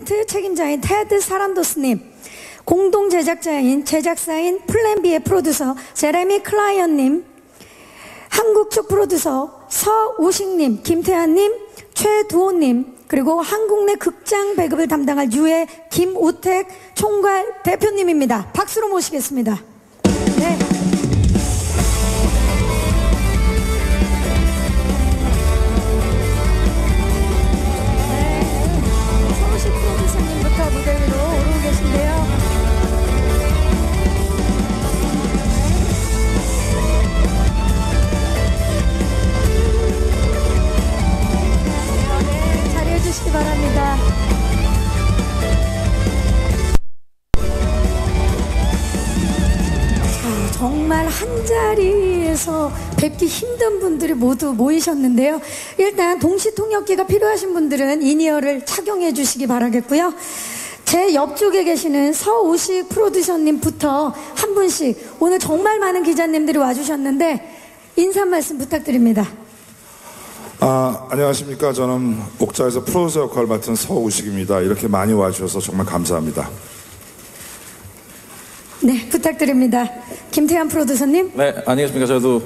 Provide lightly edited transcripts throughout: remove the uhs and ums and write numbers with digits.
이벤트 책임자인 테드 사란도스님, 공동 제작사인 플랜 B의 프로듀서 제레미 클라이언님, 한국 측 프로듀서 서우식님, 김태환님, 최두호님, 그리고 한국 내 극장 배급을 담당할 유해 김우택 총괄 대표님입니다. 박수로 모시겠습니다. 네. 서우식 프로듀서님부터 무대 위로 오르고 계신데요. 해주시기 바랍니다. 자, 정말 한자리에서 뵙기 힘든 분들이 모두 모이셨는데요. 일단 동시통역기가 필요하신 분들은 인이어를 착용해 주시기 바라겠고요. 제 옆쪽에 계시는 서우식 프로듀서님부터 한 분씩, 오늘 정말 많은 기자님들이 와주셨는데 인사 말씀 부탁드립니다. 안녕하십니까. 저는 옥자에서 프로듀서 역할을 맡은 서우식입니다. 이렇게 많이 와주셔서 정말 감사합니다. 네, 부탁드립니다. 김태환 프로듀서님. 네, 안녕하십니까. 저도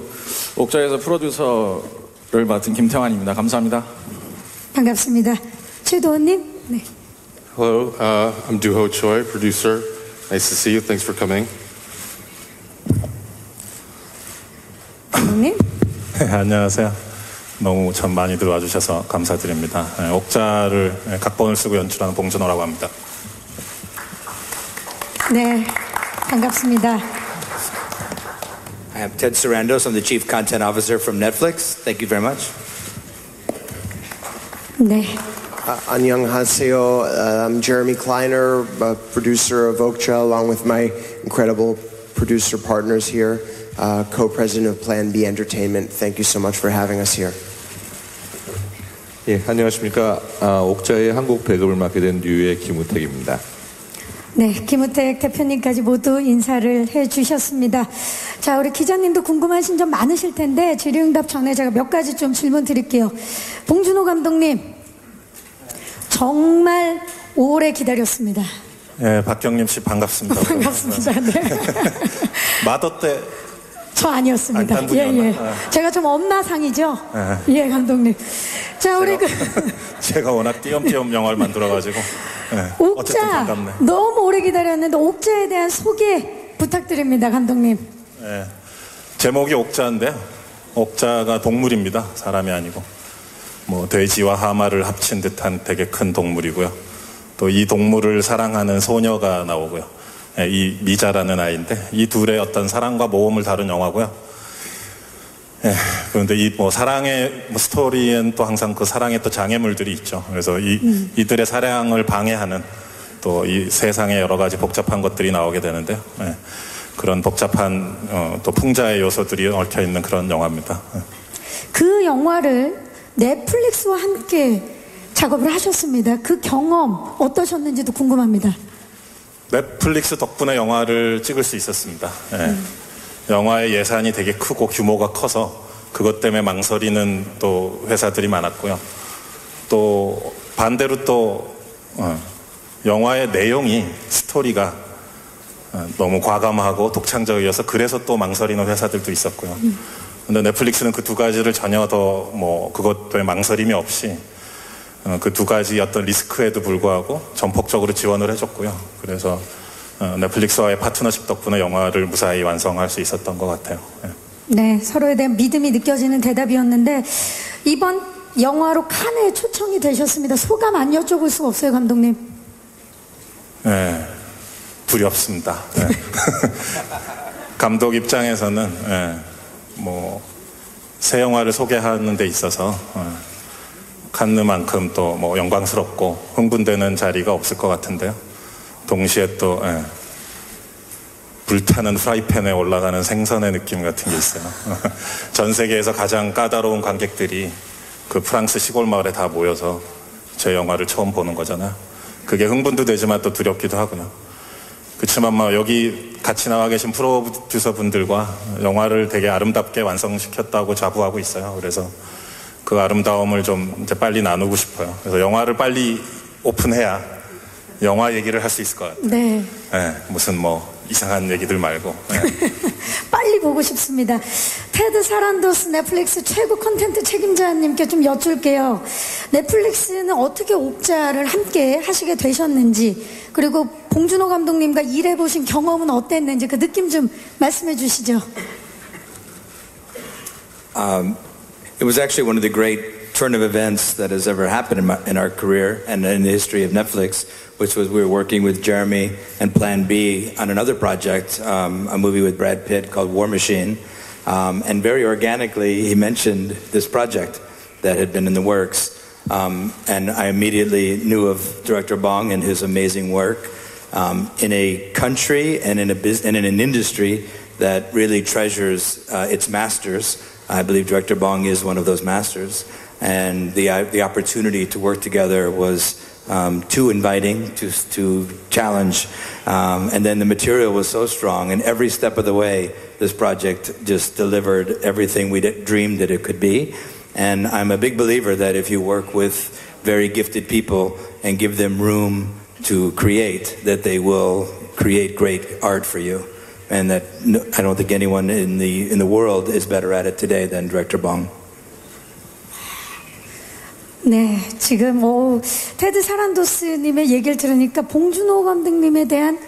옥자에서 프로듀서를 맡은 김태환입니다. 감사합니다. 반갑습니다. 최도원님. 네. Hello, I'm Doo-ho Choi, producer. Nice to see you. Thanks for coming. 감독님. 네, 안녕하세요. 너무 참 많이들 와주셔서 감사드립니다. 옥자를 각본을 쓰고 연출하는 봉준호라고 합니다. 네, 반갑습니다. I am Ted Sarandos. I'm the Chief Content Officer from Netflix. Thank you very much. 네. 안녕하세요. I'm Jeremy Kleiner, a producer of Okja, along with my incredible producer partners here, co-president of Plan B Entertainment. Thank you so much for having us here. 예, 안녕하십니까. 옥자의 한국 배급을 맡게 된 류의 김우택입니다. 네, 김우택 대표님까지 모두 인사를 해주셨습니다. 자, 우리 기자님도 궁금하신 점 많으실 텐데 질의응답 전에 제가 몇 가지 좀 질문 드릴게요. 봉준호 감독님, 정말 오래 기다렸습니다. 네, 박경림 씨 반갑습니다. 반갑습니다. 네. 마더 때 저 아니었습니다. 예. 제가 좀 엄마상이죠. 예, 감독님. 자, 우리 제가 워낙 띄엄띄엄 영화를 만들어가지고. 네, 옥자 너무 오래 기다렸는데 옥자에 대한 소개 부탁드립니다, 감독님. 네, 제목이 옥자인데 옥자가 동물입니다. 사람이 아니고. 뭐 돼지와 하마를 합친 듯한 되게 큰 동물이고요. 또 이 동물을 사랑하는 소녀가 나오고요. 이 미자라는 아이인데 이 둘의 어떤 사랑과 모험을 다룬 영화고요. 그런데 이 뭐 사랑의 스토리엔 또 항상 그 사랑의 또 장애물들이 있죠. 그래서 이들의 사랑을 방해하는 또 이 세상의 여러 가지 복잡한 것들이 나오게 되는데요. 그런 복잡한 또 풍자의 요소들이 얽혀 있는 그런 영화입니다. 그 영화를 넷플릭스와 함께 작업을 하셨습니다. 그 경험 어떠셨는지도 궁금합니다. 넷플릭스 덕분에 영화를 찍을 수 있었습니다. 영화의 예산이 되게 크고 규모가 커서 그것 때문에 망설이는 또 회사들이 많았고요. 또 반대로 또 영화의 내용이 스토리가 너무 과감하고 독창적이어서 그래서 또 망설이는 회사들도 있었고요. 근데 넷플릭스는 그 두 가지를 전혀 더 뭐 그것 때문에 망설임이 없이 그 두 가지 어떤 리스크에도 불구하고 전폭적으로 지원을 해줬고요. 그래서 넷플릭스와의 파트너십 덕분에 영화를 무사히 완성할 수 있었던 것 같아요. 네, 서로에 대한 믿음이 느껴지는 대답이었는데 이번 영화로 칸에 초청이 되셨습니다. 소감 안 여쭤볼 수가 없어요, 감독님. 네, 두렵습니다. 네. 감독 입장에서는 뭐 새 영화를 소개하는 데 있어서 칸느만큼 또 뭐 영광스럽고 흥분되는 자리가 없을 것 같은데요. 동시에 또 불타는 프라이팬에 올라가는 생선의 느낌 같은 게 있어요. 전 세계에서 가장 까다로운 관객들이 그 프랑스 시골 마을에 다 모여서 제 영화를 처음 보는 거잖아요. 그게 흥분도 되지만 또 두렵기도 하고요. 그렇지만 뭐 여기 같이 나와 계신 프로듀서 분들과 영화를 되게 아름답게 완성시켰다고 자부하고 있어요. 그래서 그 아름다움을 좀 이제 빨리 나누고 싶어요. 그래서 영화를 빨리 오픈해야 영화 얘기를 할 수 있을 것 같아요. 네. 예, 무슨 뭐 이상한 얘기들 말고. 예. 빨리 보고 싶습니다. 테드 사란도스 넷플릭스 최고 콘텐츠 책임자님께 좀 여쭐게요. 넷플릭스는 어떻게 옥자를 함께 하시게 되셨는지, 그리고 봉준호 감독님과 일해보신 경험은 어땠는지 그 느낌 좀 말씀해 주시죠. It was actually one of the great turn of events that has ever happened in our career and in the history of Netflix, which was we were working with Jeremy and Plan B on another project, a movie with Brad Pitt called War Machine. And very organically, he mentioned this project that had been in the works. And I immediately knew of Director Bong and his amazing work in a country and in an industry that really treasures its masters. I believe Director Bong is one of those masters. And the opportunity to work together was too inviting to challenge. And then the material was so strong, and every step of the way, this project just delivered everything we dreamed that it could be. And I'm a big believer that if you work with very gifted people and give them room to create, that they will create great art for you. And that I don't think anyone in the world is better at it today than Director Bong. 네, 지금 테드 사란도스님의 얘기를 들으니까 봉준호 감독님에 대한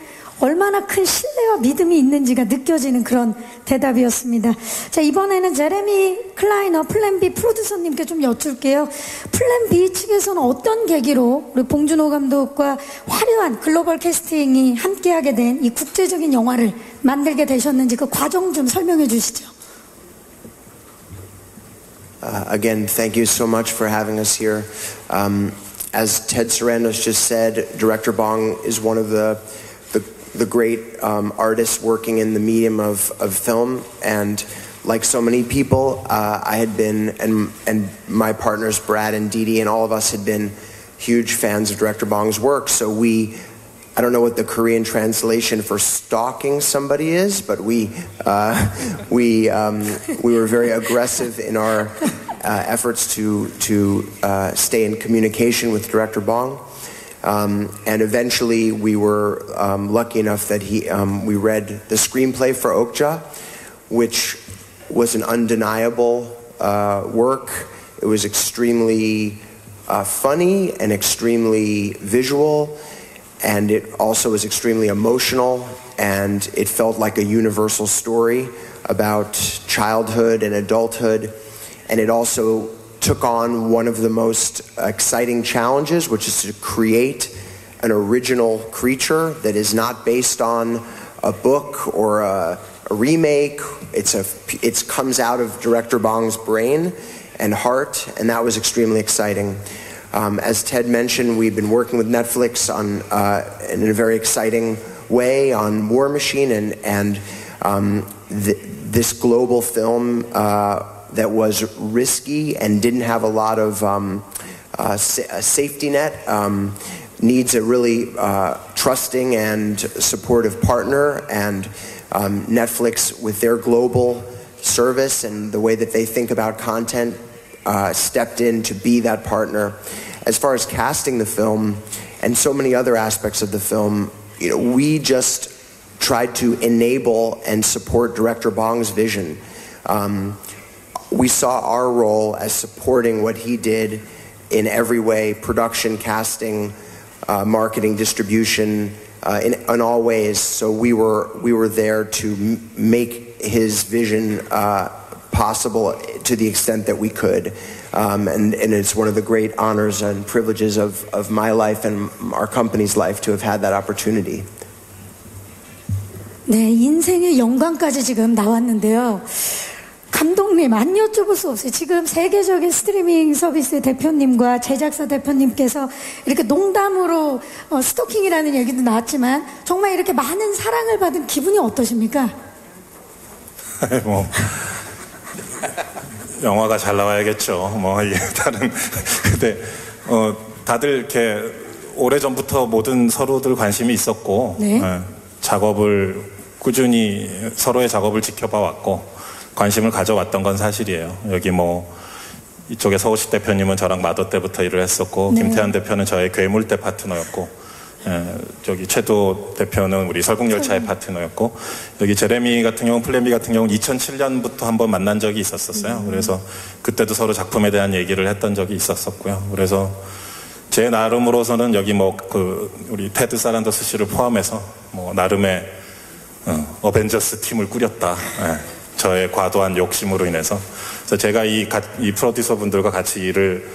얼마나 큰 신뢰와 믿음이 있는지가 느껴지는 그런 대답이었습니다. 자, 이번에는 제레미 클라이너 플랜 B 프로듀서님께 좀 여쭐게요. 플랜 B 측에서는 어떤 계기로 우리 봉준호 감독과 화려한 글로벌 캐스팅이 함께하게 된 이 국제적인 영화를 만들게 되셨는지 그 과정 좀 설명해 주시죠. Again, thank you so much for having us here. As Ted Sarandos just said, Director Bong is one of the great artists working in the medium of film, and like so many people, I had been, and my partners Brad and Dee Dee and all of us had been huge fans of Director Bong's work. So I don't know what the Korean translation for stalking somebody is, but we were very aggressive in our efforts to stay in communication with Director Bong. And eventually we were lucky enough that we read the screenplay for Okja, which was an undeniable work. It was extremely funny and extremely visual, and it also was extremely emotional, and it felt like a universal story about childhood and adulthood. And it also took on one of the most exciting challenges, which is to create an original creature that is not based on a book or a remake. It comes out of Director Bong's brain and heart, and that was extremely exciting. As Ted mentioned, we've been working with Netflix in a very exciting way on War Machine and this global film that was risky and didn't have a lot of safety net, needs a really trusting and supportive partner, and Netflix, with their global service and the way that they think about content, stepped in to be that partner. As far as casting the film and so many other aspects of the film, we just tried to enable and support Director Bong's vision. We saw our role as supporting what he did in every way: production, casting, marketing, distribution, in all ways. So we were there to make his vision possible to the extent that we could. And it's one of the great honors and privileges of my life and our company's life to have had that opportunity. 네, 인생의 영광까지 지금 나왔는데요. 감독님, 안 여쭤볼 수 없어요. 지금 세계적인 스트리밍 서비스 대표님과 제작사 대표님께서 이렇게 농담으로 스토킹이라는 얘기도 나왔지만 정말 이렇게 많은 사랑을 받은 기분이 어떠십니까? 뭐 영화가 잘 나와야겠죠. 뭐 이게 다른 근데 다들 이렇게 오래전부터 모든 서로들 관심이 있었고 네. 작업을 꾸준히 서로의 작업을 지켜봐 왔고 관심을 가져왔던 건 사실이에요. 여기 뭐 이쪽에 서우식 대표님은 저랑 마도 때부터 일을 했었고, 네. 김태환 대표는 저의 괴물 때 파트너였고, 저기 최도 대표는 우리 설국열차의 파트너였고, 여기 제레미 같은 경우, 플랜 B 같은 경우는 2007년부터 한번 만난 적이 있었어요. 그래서 그때도 서로 작품에 대한 얘기를 했던 적이 있었었고요. 그래서 제 나름으로서는 여기 우리 테드 사란더스 씨를 포함해서 나름의 어벤져스 팀을 꾸렸다. 저의 과도한 욕심으로 인해서. 그래서 제가 이 프로듀서 분들과 같이 일을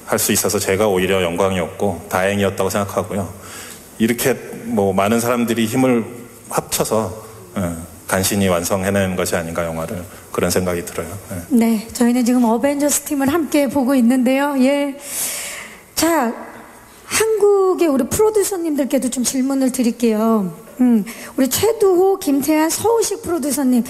할 수 있어서 제가 오히려 영광이었고 다행이었다고 생각하고요. 이렇게 많은 사람들이 힘을 합쳐서 간신히 완성해낸 것이 아닌가, 영화를. 그런 생각이 들어요. 네, 저희는 지금 어벤져스 팀을 함께 보고 있는데요. 예. 자, 한국의 우리 프로듀서님들께도 좀 질문을 드릴게요. 우리 최두호, 김태한, 서우식 프로듀서님,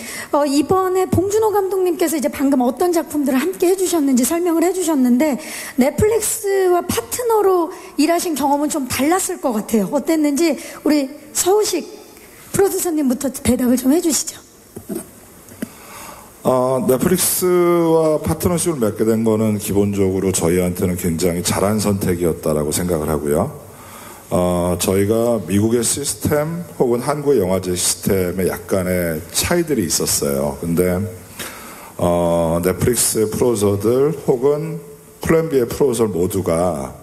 이번에 봉준호 감독님께서 이제 방금 어떤 작품들을 함께 해주셨는지 설명을 해주셨는데, 넷플릭스와 파트너로 일하신 경험은 좀 달랐을 것 같아요. 어땠는지 우리 서우식 프로듀서님부터 대답을 좀 해주시죠. 넷플릭스와 파트너십을 맺게 된 거는 기본적으로 저희한테는 굉장히 잘한 선택이었다라고 생각을 하고요. 저희가 미국의 시스템 혹은 한국의 영화제 시스템에 약간의 차이들이 있었어요. 근데 넷플릭스의 프로듀서들 혹은 플랜B의 프로듀서 모두가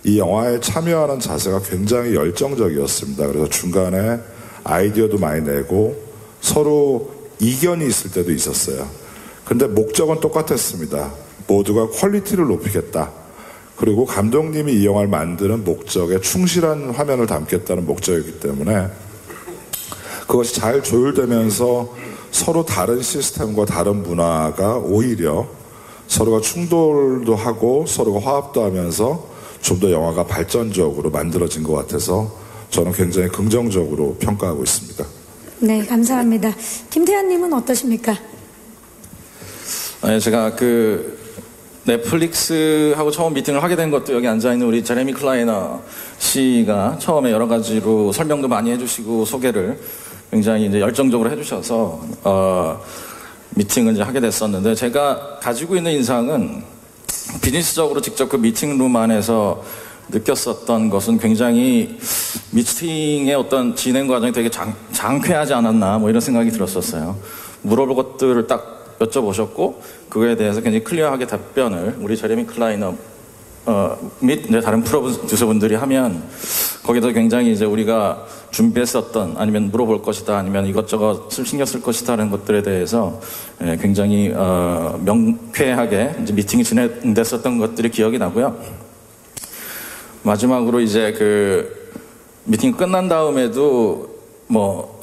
이 영화에 참여하는 자세가 굉장히 열정적이었습니다. 그래서 중간에 아이디어도 많이 내고 서로 이견이 있을 때도 있었어요. 근데 목적은 똑같았습니다. 모두가 퀄리티를 높이겠다. 그리고 감독님이 이 영화를 만드는 목적에 충실한 화면을 담겠다는 목적이기 때문에 그것이 잘 조율되면서 서로 다른 시스템과 다른 문화가 오히려 서로가 충돌도 하고 서로가 화합도 하면서 좀 더 영화가 발전적으로 만들어진 것 같아서 저는 굉장히 긍정적으로 평가하고 있습니다. 네, 감사합니다. 김태환님은 어떠십니까? 제가 넷플릭스하고 처음 미팅을 하게 된 것도 여기 앉아있는 우리 제레미 클라이너 씨가 처음에 여러 가지로 설명도 많이 해주시고 소개를 굉장히 이제 열정적으로 해주셔서 미팅을 이제 하게 됐었는데, 제가 가지고 있는 인상은 비즈니스적으로 직접 그 미팅룸 안에서 느꼈었던 것은 굉장히 미팅의 어떤 진행 과정이 되게 장쾌하지 않았나 이런 생각이 들었었어요. 물어볼 것들을 딱 여쭤보셨고 그거에 대해서 굉장히 클리어하게 답변을 우리 제레미 클라이너 및 이제 다른 프로듀서분들이 하면 거기서 굉장히 이제 우리가 준비했었던, 아니면 물어볼 것이다, 아니면 이것저것 신경 쓸 것이다라는 것들에 대해서 굉장히 명쾌하게 이제 미팅이 진행됐었던 것들이 기억이 나고요. 마지막으로 이제 미팅 끝난 다음에도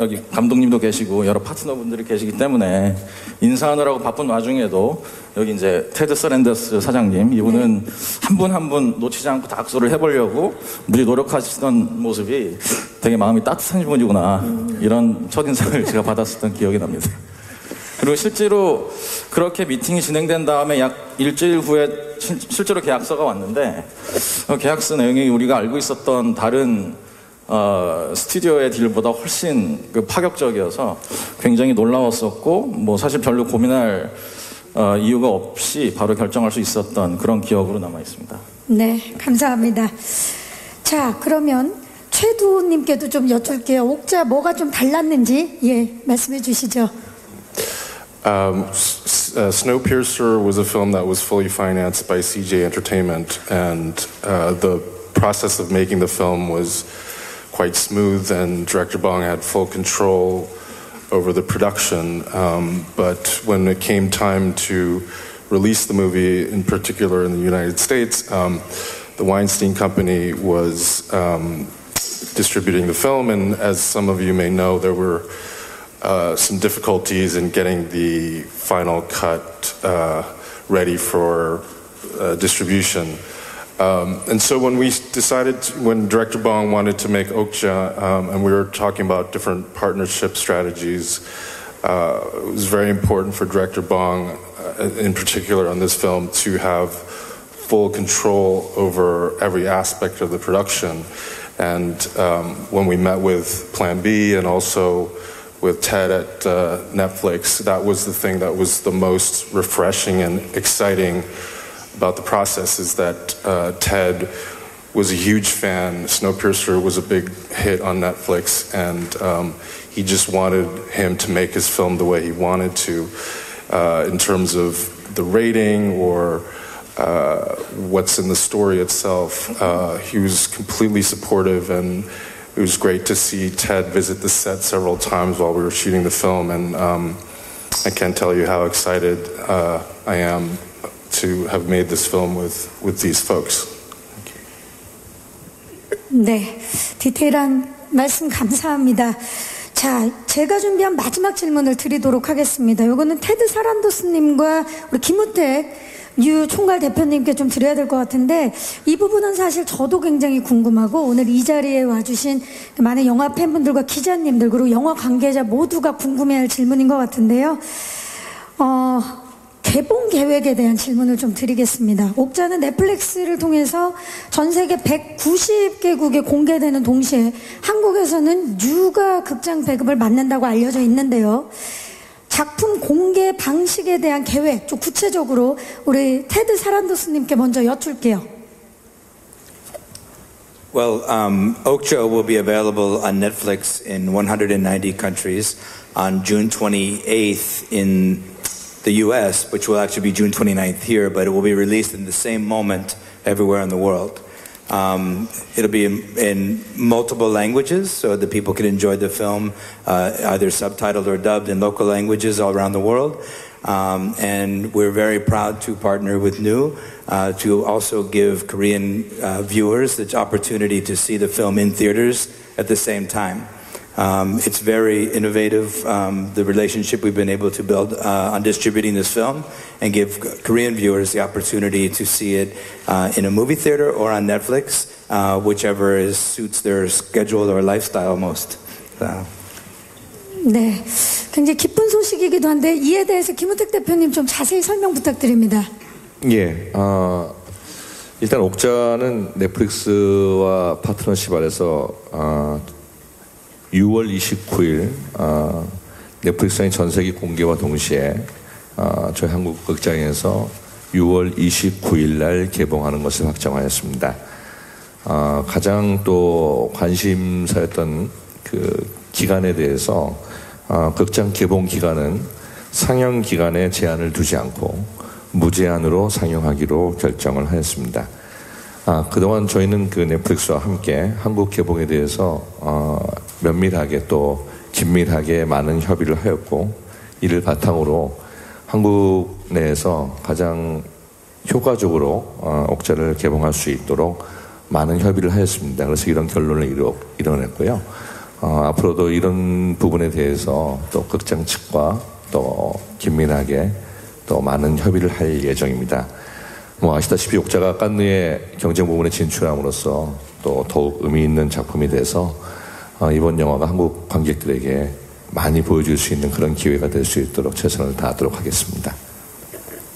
여기 감독님도 계시고 여러 파트너분들이 계시기 때문에 인사하느라고 바쁜 와중에도 여기 이제 테드 서랜더스 사장님, 이분은 한 분 한 분 놓치지 않고 다 악수를 해보려고 무지 노력하시던 모습이 되게 마음이 따뜻한 분이구나, 이런 첫인상을 제가 받았었던 기억이 납니다. 그리고 실제로 그렇게 미팅이 진행된 다음에 약 일주일 후에 실제로 계약서가 왔는데, 계약서 내용이 우리가 알고 있었던 다른 스튜디오의 딜보다 훨씬 파격적이어서 굉장히 놀라웠었고, 사실 별로 고민할 이유가 없이 바로 결정할 수 있었던 그런 기억으로 남아 있습니다. 네, 감사합니다. 자, 그러면 최두호님께도 좀 여쭐게요. 옥자 뭐가 좀 달랐는지 말씀해 주시죠. Snowpiercer was a film that was fully financed by CJ Entertainment, and the process of making the film was quite smooth, and Director Bong had full control over the production. But when it came time to release the movie, in particular in the United States, the Weinstein Company was distributing the film, and as some of you may know, there were some difficulties in getting the final cut ready for distribution. And so when when Director Bong wanted to make Okja, and we were talking about different partnership strategies, it was very important for Director Bong, in particular on this film, to have full control over every aspect of the production. And when we met with Plan B and also with Ted at Netflix, that was the thing that was the most refreshing and exciting about the process, is that Ted was a huge fan. Snowpiercer was a big hit on Netflix, and he just wanted him to make his film the way he wanted to, in terms of the rating or what's in the story itself. He was completely supportive, and it was great to see Ted visit the set several times while we were shooting the film, and I can't tell you how excited I am to have made this film with these folks. 네, 디테일한 말씀 감사합니다. 자, 제가 준비한 마지막 질문을 드리도록 하겠습니다. 이거는 테드 사란도스님과 우리 김우택 뉴 총괄 대표님께 좀 드려야 될 것 같은데, 이 부분은 사실 저도 굉장히 궁금하고, 오늘 이 자리에 와주신 많은 영화 팬분들과 기자님들, 그리고 영화 관계자 모두가 궁금해할 질문인 것 같은데요. 개봉 계획에 대한 질문을 좀 드리겠습니다. 옥자는 넷플릭스를 통해서 전 세계 190개국에 공개되는 동시에 한국에서는 뉴가 극장 배급을 맡는다고 알려져 있는데요. 작품 공개 방식에 대한 계획 좀 구체적으로 우리 테드 사란도스님께 먼저 여쭐게요. Well, Okja will be available on Netflix in 190 countries on June 28th in the US, which will actually be June 29th here, but it will be released in the same moment everywhere in the world. It'll be in multiple languages so that people can enjoy the film either subtitled or dubbed in local languages all around the world. And we're very proud to partner with New to also give Korean viewers the opportunity to see the film in theaters at the same time. It's very innovative, the relationship we've been able to build on distributing this film and give Korean viewers the opportunity to see it in a movie theater or on Netflix, whichever suits their schedule or lifestyle most. 네, 굉장히 기쁜 소식이기도 한데 이에 대해서 김우택 대표님 좀 자세히 설명 부탁드립니다. 예, 일단 옥자는 넷플릭스와 파트너십 안에서 6월 29일 넷플릭스의 전 세계 공개와 동시에 저희 한국 극장에서 6월 29일 날 개봉하는 것을 확정하였습니다. 가장 또 관심사였던 그 기간에 대해서 극장 개봉 기간은 상영 기간에 제한을 두지 않고 무제한으로 상영하기로 결정을 하였습니다. 그동안 저희는 그 넷플릭스와 함께 한국 개봉에 대해서 면밀하게 또 긴밀하게 많은 협의를 하였고, 이를 바탕으로 한국 내에서 가장 효과적으로 옥자를 개봉할 수 있도록 많은 협의를 하였습니다. 그래서 이런 결론을 이뤄냈고요. 앞으로도 이런 부분에 대해서 또 극장 측과 또 긴밀하게 또 많은 협의를 할 예정입니다. 아시다시피 옥자가 칸느의 경쟁 부분에 진출함으로써 또 더욱 의미 있는 작품이 돼서 이번 영화가 한국 관객들에게 많이 보여줄 수 있는 그런 기회가 될 수 있도록 최선을 다하도록 하겠습니다.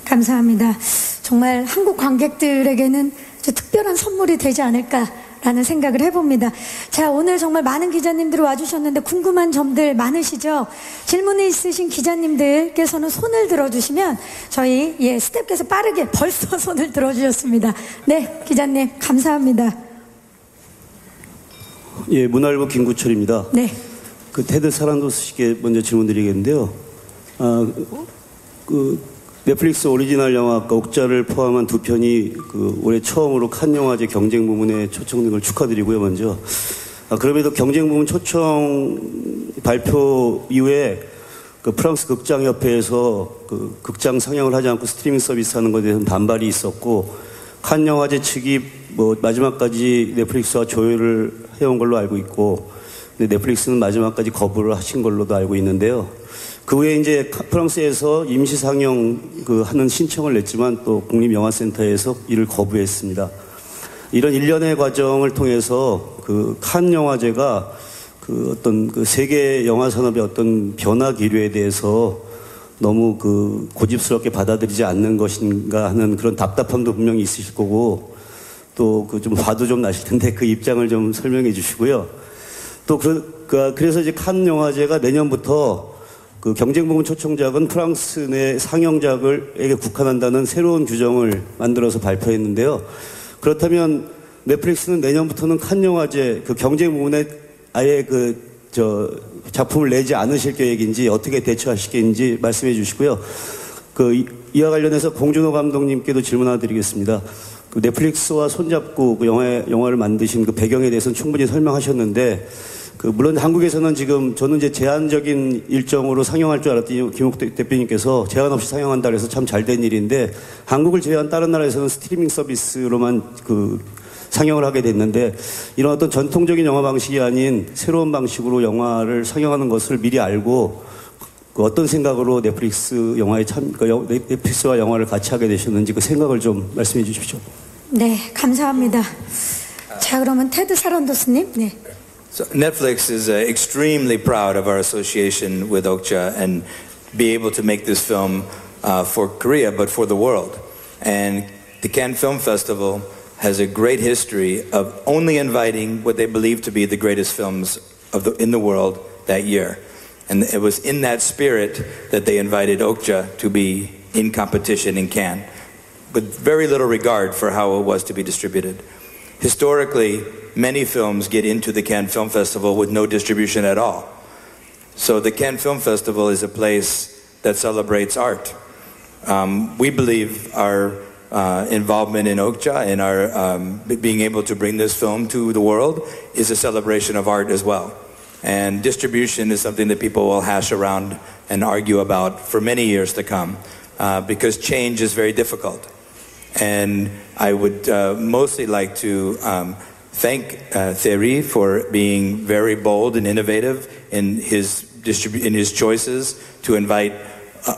감사합니다. 정말 한국 관객들에게는 아주 특별한 선물이 되지 않을까라는 생각을 해봅니다. 자, 오늘 정말 많은 기자님들이 와주셨는데 궁금한 점들 많으시죠? 질문이 있으신 기자님들께서는 손을 들어주시면 저희 스태프께서 빠르게 벌써 손을 들어주셨습니다. 네, 기자님 감사합니다. 예, 문화일보 김구철입니다. 네. 그 테드 사란도스 씨께 먼저 질문드리겠는데요. 넷플릭스 오리지널 영화 아까 옥자를 포함한 두 편이 올해 처음으로 칸 영화제 경쟁 부문에 초청된 걸 축하드리고요. 먼저 그럼에도 경쟁 부문 초청 발표 이후에 프랑스 극장협회에서 극장 상영을 하지 않고 스트리밍 서비스 하는 것에 대해서 반발이 있었고, 칸 영화제 측이 마지막까지 넷플릭스와 조율을 해온 걸로 알고 있고, 근데 넷플릭스는 마지막까지 거부를 하신 걸로도 알고 있는데요. 그 후에 이제 프랑스에서 임시 상영 하는 신청을 냈지만 또 국립영화센터에서 이를 거부했습니다. 이런 일련의 과정을 통해서 칸 영화제가 어떤 세계 영화 산업의 어떤 변화 기류에 대해서 너무 고집스럽게 받아들이지 않는 것인가 하는 그런 답답함도 분명히 있으실 거고, 또 좀 화도 좀 나실 텐데 그 입장을 좀 설명해 주시고요. 또 그래서 이제 칸 영화제가 내년부터 경쟁 부문 초청작은 프랑스 내 상영작에게 국한한다는 새로운 규정을 만들어서 발표했는데요. 그렇다면 넷플릭스는 내년부터는 칸 영화제 그 경쟁 부문에 아예 작품을 내지 않으실 계획인지 어떻게 대처하실 계획인지 말씀해 주시고요. 이와 관련해서 봉준호 감독님께도 질문 하나 드리겠습니다. 넷플릭스와 손잡고 영화를 만드신 그 배경에 대해서는 충분히 설명하셨는데, 물론 한국에서는 지금 저는 이제 제한적인 일정으로 상영할 줄 알았더니 김옥 대표님께서 제한 없이 상영한다 그래서 참 잘된 일인데, 한국을 제외한 다른 나라에서는 스트리밍 서비스로만 상영을 하게 됐는데, 이런 어떤 전통적인 영화 방식이 아닌 새로운 방식으로 영화를 상영하는 것을 미리 알고 어떤 생각으로 넷플릭스와 영화를 같이 하게 되셨는지 그 생각을 좀 말씀해 주십시오. 네, 감사합니다. 자, 그러면 테드 사란도스님. 네. So Netflix is extremely proud of our association with Okja and be able to make this film for Korea, but for the world. And the Cannes Film Festival has a great history of only inviting what they believe to be the greatest films in the world that year. And it was in that spirit that they invited Okja to be in competition in Cannes, with very little regard for how it was to be distributed. Historically, many films get into the Cannes Film Festival with no distribution at all. So the Cannes Film Festival is a place that celebrates art. We believe our involvement in Okja and our being able to bring this film to the world is a celebration of art as well. And distribution is something that people will hash around and argue about for many years to come, because change is very difficult. And I would mostly like to thank Thierry for being very bold and innovative in his choices to invite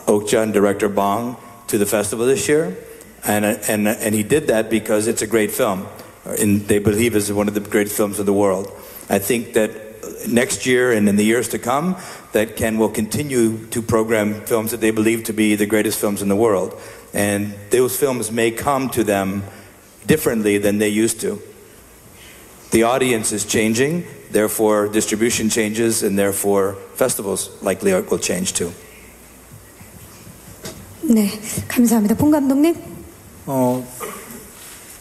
Okja and director Bong to the festival this year. And he did that because it's a great film, and they believe is one of the great films of the world. I think that next year and in the years to come, that Cannes will continue to program films that they believe to be the greatest films in the world. And those films may come to them differently than they used to. The audience is changing, therefore distribution changes, and therefore festivals likely will change too. 네, 감사합니다. 봉 감독님.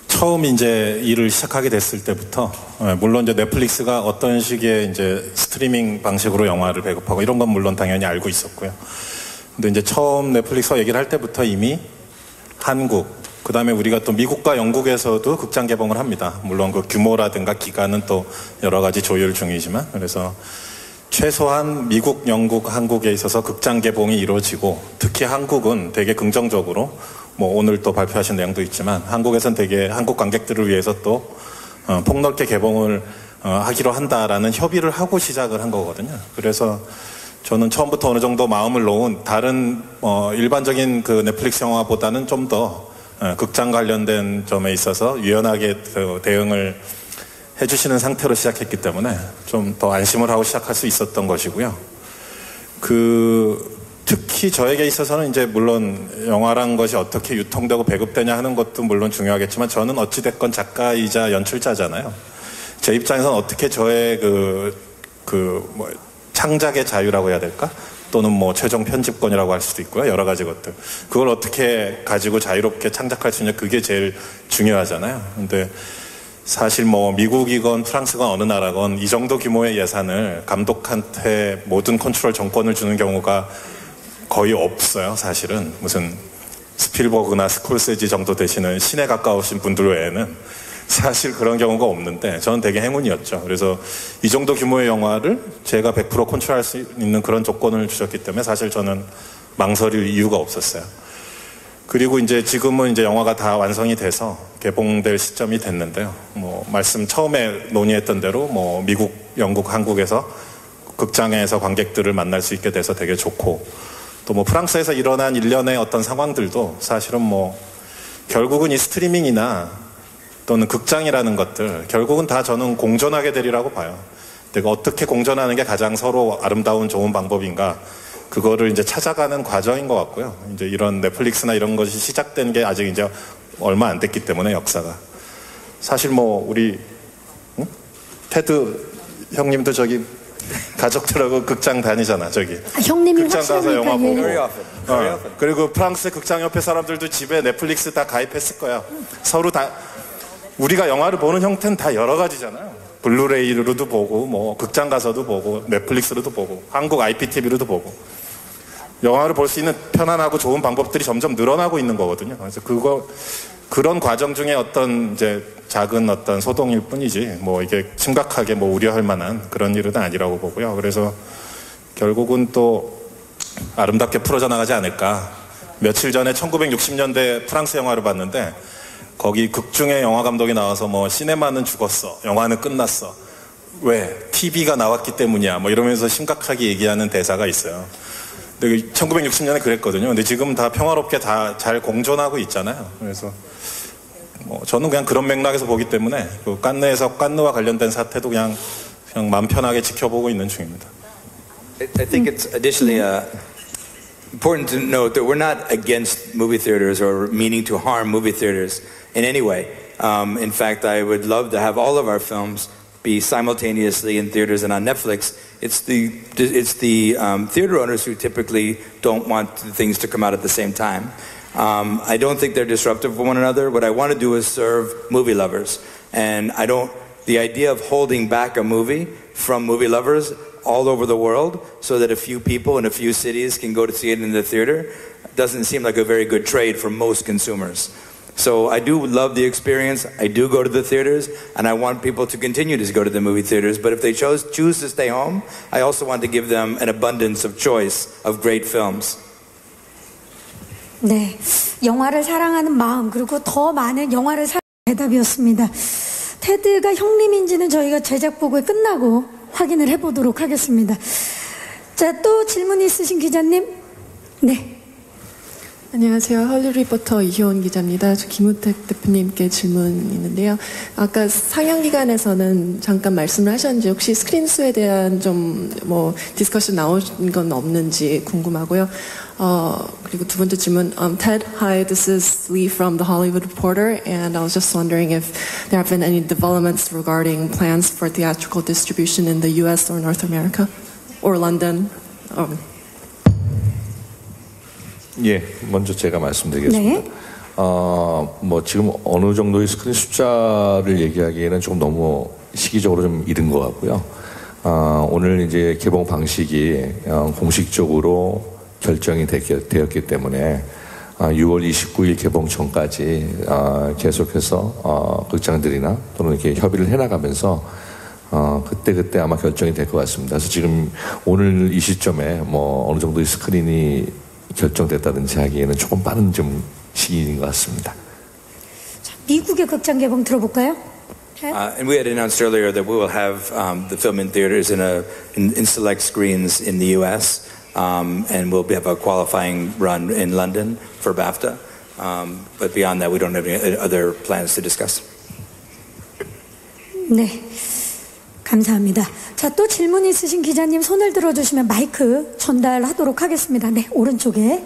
처음 이제 일을 시작하게 됐을 때부터, 물론 이제 넷플릭스가 어떤 식의 이제 스트리밍 방식으로 영화를 배급하고 이런 건 물론 당연히 알고 있었고요. 근데 이제 처음 넷플릭스와 얘기를 할 때부터 이미 한국, 그 다음에 우리가 또 미국과 영국에서도 극장 개봉을 합니다. 물론 그 규모라든가 기간은 또 여러 가지 조율 중이지만, 그래서 최소한 미국, 영국, 한국에 있어서 극장 개봉이 이루어지고, 특히 한국은 되게 긍정적으로, 오늘 또 발표하신 내용도 있지만, 한국에선 되게 한국 관객들을 위해서 또 폭넓게 개봉을 하기로 한다라는 협의를 하고 시작을 한 거거든요. 그래서 저는 처음부터 어느 정도 마음을 놓은 다른 일반적인 그 넷플릭스 영화보다는 좀 더 극장 관련된 점에 있어서 유연하게 대응을 해주시는 상태로 시작했기 때문에 좀 더 안심을 하고 시작할 수 있었던 것이고요. 특히 저에게 있어서는 이제 물론 영화란 것이 어떻게 유통되고 배급되냐 하는 것도 물론 중요하겠지만, 저는 어찌됐건 작가이자 연출자잖아요. 제 입장에서는 어떻게 저의 창작의 자유라고 해야 될까? 또는 최종 편집권이라고 할 수도 있고요. 여러 가지 것들. 그걸 어떻게 가지고 자유롭게 창작할 수 있냐, 그게 제일 중요하잖아요. 근데 사실 미국이건 프랑스건 어느 나라건 이 정도 규모의 예산을 감독한테 모든 컨트롤 정권을 주는 경우가 거의 없어요. 사실은 무슨 스필버그나 스콜세지 정도 되시는 신에 가까우신 분들 외에는 사실 그런 경우가 없는데, 저는 되게 행운이었죠. 그래서 이 정도 규모의 영화를 제가 100% 컨트롤할 수 있는 그런 조건을 주셨기 때문에 사실 저는 망설일 이유가 없었어요. 그리고 이제 지금은 이제 영화가 다 완성이 돼서 개봉될 시점이 됐는데요. 말씀 처음에 논의했던 대로 미국, 영국, 한국에서 극장에서 관객들을 만날 수 있게 돼서 되게 좋고, 또 프랑스에서 일어난 일련의 어떤 상황들도 사실은 결국은 이 스트리밍이나 또는 극장이라는 것들 결국은 다 저는 공존하게 되리라고 봐요. 내가 어떻게 공존하는 게 가장 서로 아름다운 좋은 방법인가, 그거를 이제 찾아가는 과정인 것 같고요. 이제 이런 넷플릭스나 이런 것이 시작된 게 아직 이제 얼마 안 됐기 때문에 역사가. 사실 우리 테드 형님도 저기 가족들하고 극장 다니잖아, 저기. 형님이 극장 가서 영화 보고. Very often. 그리고 프랑스 극장 옆에 사람들도 집에 넷플릭스 다 가입했을 거야. 서로 다 우리가 영화를 보는 형태는 다 여러 가지잖아요. 블루레이로도 보고, 뭐 극장 가서도 보고, 넷플릭스로도 보고, 한국 IPTV로도 보고. 영화를 볼 수 있는 편안하고 좋은 방법들이 점점 늘어나고 있는 거거든요. 그래서 그런 과정 중에 어떤 이제 작은 어떤 소동일 뿐이지, 뭐 이게 심각하게 뭐 우려할 만한 그런 일은 아니라고 보고요. 그래서 결국은 또 아름답게 풀어져 나가지 않을까. 며칠 전에 1960년대 프랑스 영화를 봤는데, 거기 극중에 영화 감독이 나와서 뭐 시네마는 죽었어, 영화는 끝났어, 왜? TV가 나왔기 때문이야, 뭐 이러면서 심각하게 얘기하는 대사가 있어요. 근데 1960년에 그랬거든요. 근데 지금 다 평화롭게 다 잘 공존하고 있잖아요. 그래서 뭐 저는 그냥 그런 맥락에서 보기 때문에 그 깐느에서 깐느와 관련된 사태도 그냥 마음 편하게 지켜보고 있는 중입니다. I think it's additionally important to note that we're not against movie theaters or meaning to harm movie theaters in any way. In fact, I would love to have all of our films be simultaneously in theaters and on Netflix. It's the theater owners who typically don't want things to come out at the same time. I don't think they're disruptive for one another. What I want to do is serve movie lovers, and the idea of holding back a movie from movie lovers all over the world so that a few people in a few cities can go to see it in the theater doesn't seem like a very good trade for most consumers. So I do love the experience. I do go to the theaters, and I want people to continue to go to the movie theaters. But if they choose to stay home, I also want to give them an abundance of choice of great films. 네, 영화를 사랑하는 마음, 그리고 더 많은 영화를 사랑하는 대답이었습니다. 테드가 형님인지는 저희가 제작 보고에 끝나고 확인을 해보도록 하겠습니다. 자, 또 질문 있으신 기자님? 네. 안녕하세요. 헐리우드 리포터 이효원 기자입니다. 저 김우택 대표님께 질문이 있는데요. 아까 상영기관에서는 잠깐 말씀을 하셨는지 혹시 스크린 수에 대한 좀 뭐 디스커션 나온 건 없는지 궁금하고요. 그리고 두 번째 질문. Ted, hi, this is Lee from The Hollywood Reporter, and I was just wondering if there have been any developments regarding plans for theatrical distribution in the U.S. or North America or London. 예, 먼저 제가 말씀드리겠습니다. 네. 뭐 지금 어느 정도의 스크린 숫자를 얘기하기에는 조금 너무 시기적으로 좀 이른 것 같고요. 오늘 이제 개봉 방식이 공식적으로 결정이 되었기 때문에 6월 29일 개봉 전까지 계속해서 극장들이나 또는 이렇게 협의를 해나가면서 그때 아마 결정이 될 것 같습니다. 그래서 지금 오늘 이 시점에 뭐 어느 정도의 스크린이 결정됐다든지 하기에는 조금 빠른 좀 시기인 것 같습니다. 자, 미국의 극장 개봉 들어볼까요? And we had announced earlier that we will have the film in theaters in select screens in the U.S. And we'll have a qualifying run in London for BAFTA. But beyond that, we don't have any other plans to discuss. 네, 감사합니다. 자, 또 질문 있으신 기자님 손을 들어주시면 마이크 전달하도록 하겠습니다. 네, 오른쪽에.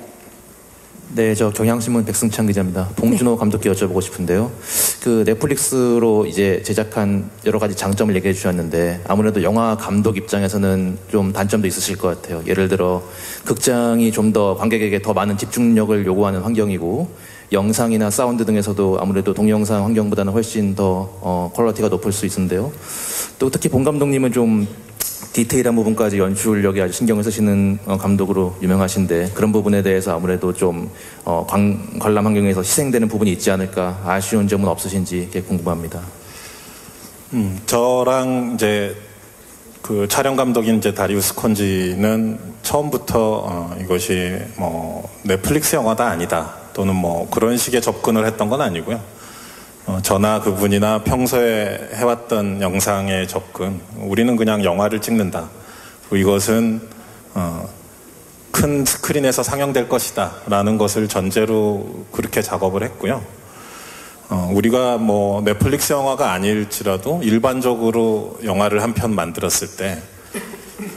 네, 저 경향신문 백승찬 기자입니다. 봉준호 감독께 여쭤보고 싶은데요. 그 넷플릭스로 이제 제작한 여러 가지 장점을 얘기해 주셨는데 아무래도 영화 감독 입장에서는 좀 단점도 있으실 것 같아요. 예를 들어 극장이 좀 더 관객에게 더 많은 집중력을 요구하는 환경이고 영상이나 사운드 등에서도 아무래도 동영상 환경보다는 훨씬 더 퀄리티가 높을 수 있는데요. 또 특히 봉 감독님은 좀 디테일한 부분까지 연출력에 아주 신경을 쓰시는 감독으로 유명하신데 그런 부분에 대해서 아무래도 좀 관람 환경에서 희생되는 부분이 있지 않을까 아쉬운 점은 없으신지 궁금합니다. 저랑 이제 그 촬영 감독인 이제 다리우스 콘지는 처음부터 이것이 뭐 넷플릭스 영화다 아니다 또는 뭐 그런 식의 접근을 했던 건 아니고요. 저나 그분이나 평소에 해왔던 영상의 접근, 우리는 그냥 영화를 찍는다. 이것은 큰 스크린에서 상영될 것이다 라는 것을 전제로 그렇게 작업을 했고요. 우리가 뭐 넷플릭스 영화가 아닐지라도 일반적으로 영화를 한 편 만들었을 때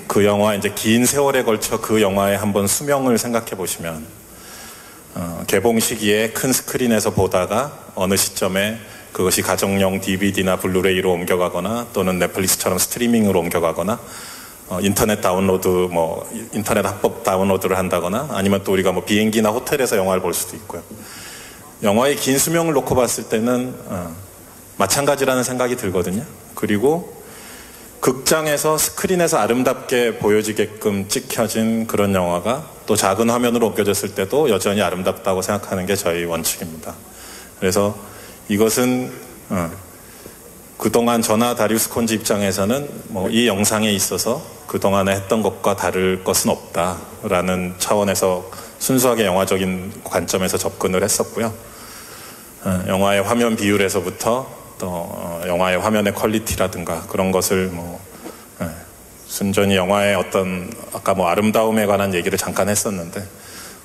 그 영화 이제 긴 세월에 걸쳐 그 영화의 한번 수명을 생각해 보시면 개봉 시기에 큰 스크린에서 보다가 어느 시점에 그것이 가정용 DVD나 블루레이로 옮겨가거나 또는 넷플릭스처럼 스트리밍으로 옮겨가거나 인터넷 다운로드 뭐 인터넷 합법 다운로드를 한다거나 아니면 또 우리가 뭐 비행기나 호텔에서 영화를 볼 수도 있고요. 영화의 긴 수명을 놓고 봤을 때는 마찬가지라는 생각이 들거든요. 그리고 극장에서 스크린에서 아름답게 보여지게끔 찍혀진 그런 영화가 또 작은 화면으로 옮겨졌을 때도 여전히 아름답다고 생각하는 게 저희 원칙입니다. 그래서 이것은 그동안 저나 다리우스 콘지 입장에서는 뭐 이 영상에 있어서 그동안에 했던 것과 다를 것은 없다라는 차원에서 순수하게 영화적인 관점에서 접근을 했었고요. 영화의 화면 비율에서부터 또 영화의 화면의 퀄리티라든가 그런 것을 뭐 순전히 영화의 어떤 아까 뭐 아름다움에 관한 얘기를 잠깐 했었는데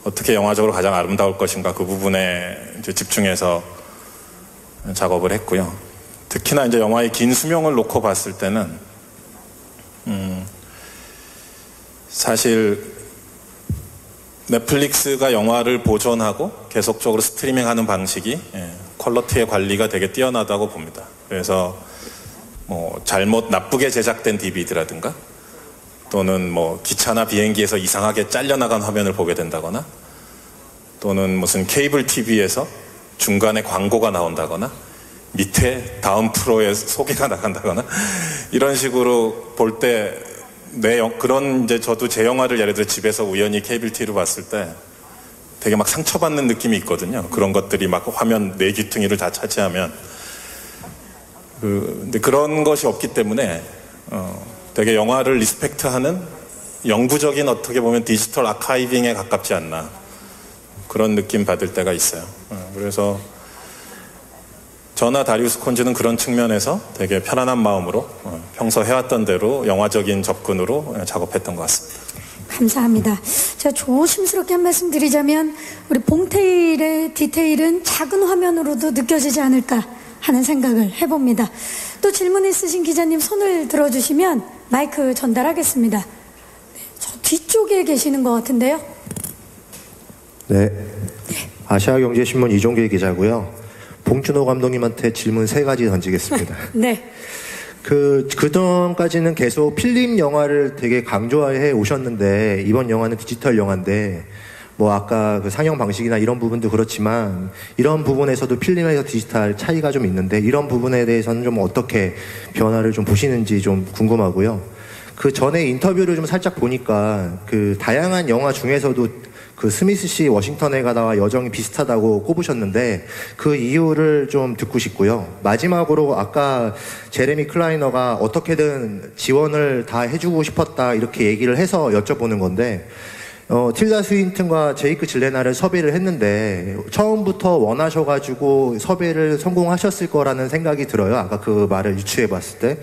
어떻게 영화적으로 가장 아름다울 것인가 그 부분에 이제 집중해서 작업을 했고요. 특히나 이제 영화의 긴 수명을 놓고 봤을 때는 사실 넷플릭스가 영화를 보존하고 계속적으로 스트리밍하는 방식이 퀄리티의 관리가 되게 뛰어나다고 봅니다. 그래서 뭐 잘못 나쁘게 제작된 DVD라든가 또는 뭐 기차나 비행기에서 이상하게 잘려나간 화면을 보게 된다거나 또는 무슨 케이블 TV에서 중간에 광고가 나온다거나 밑에 다음 프로에 소개가 나간다거나 이런 식으로 볼 때 그런 이제 저도 제 영화를 예를 들어 집에서 우연히 케이블 TV로 봤을 때 되게 막 상처받는 느낌이 있거든요. 그런 것들이 막 화면 내 귀퉁이를 다 차지하면 근데 그런 것이 없기 때문에 되게 영화를 리스펙트하는 영구적인 어떻게 보면 디지털 아카이빙에 가깝지 않나 그런 느낌 받을 때가 있어요. 그래서 저나 다리우스 콘즈는 그런 측면에서 되게 편안한 마음으로 평소 해왔던 대로 영화적인 접근으로 작업했던 것 같습니다. 감사합니다. 제가 조심스럽게 한 말씀 드리자면 우리 봉태일의 디테일은 작은 화면으로도 느껴지지 않을까 하는 생각을 해봅니다. 또 질문 있으신 기자님 손을 들어주시면 마이크 전달하겠습니다. 저 뒤쪽에 계시는 것 같은데요. 네. 아시아경제신문 이종길 기자고요. 봉준호 감독님한테 질문 3가지 던지겠습니다. 네. 그동안까지는 계속 필름 영화를 되게 강조해 오셨는데, 이번 영화는 디지털 영화인데, 뭐 아까 그 상영 방식이나 이런 부분도 그렇지만, 이런 부분에서도 필름에서 디지털 차이가 좀 있는데, 이런 부분에 대해서는 좀 어떻게 변화를 좀 보시는지 좀 궁금하고요. 그 전에 인터뷰를 좀 살짝 보니까, 그 다양한 영화 중에서도 그 스미스 씨 워싱턴에 가다와 여정이 비슷하다고 꼽으셨는데 그 이유를 좀 듣고 싶고요. 마지막으로 아까 제레미 클라이너가 어떻게든 지원을 다 해주고 싶었다 이렇게 얘기를 해서 여쭤보는 건데 틸다 스윈튼과 제이크 질레나를 섭외를 했는데 처음부터 원하셔가지고 섭외를 성공하셨을 거라는 생각이 들어요. 아까 그 말을 유추해봤을 때.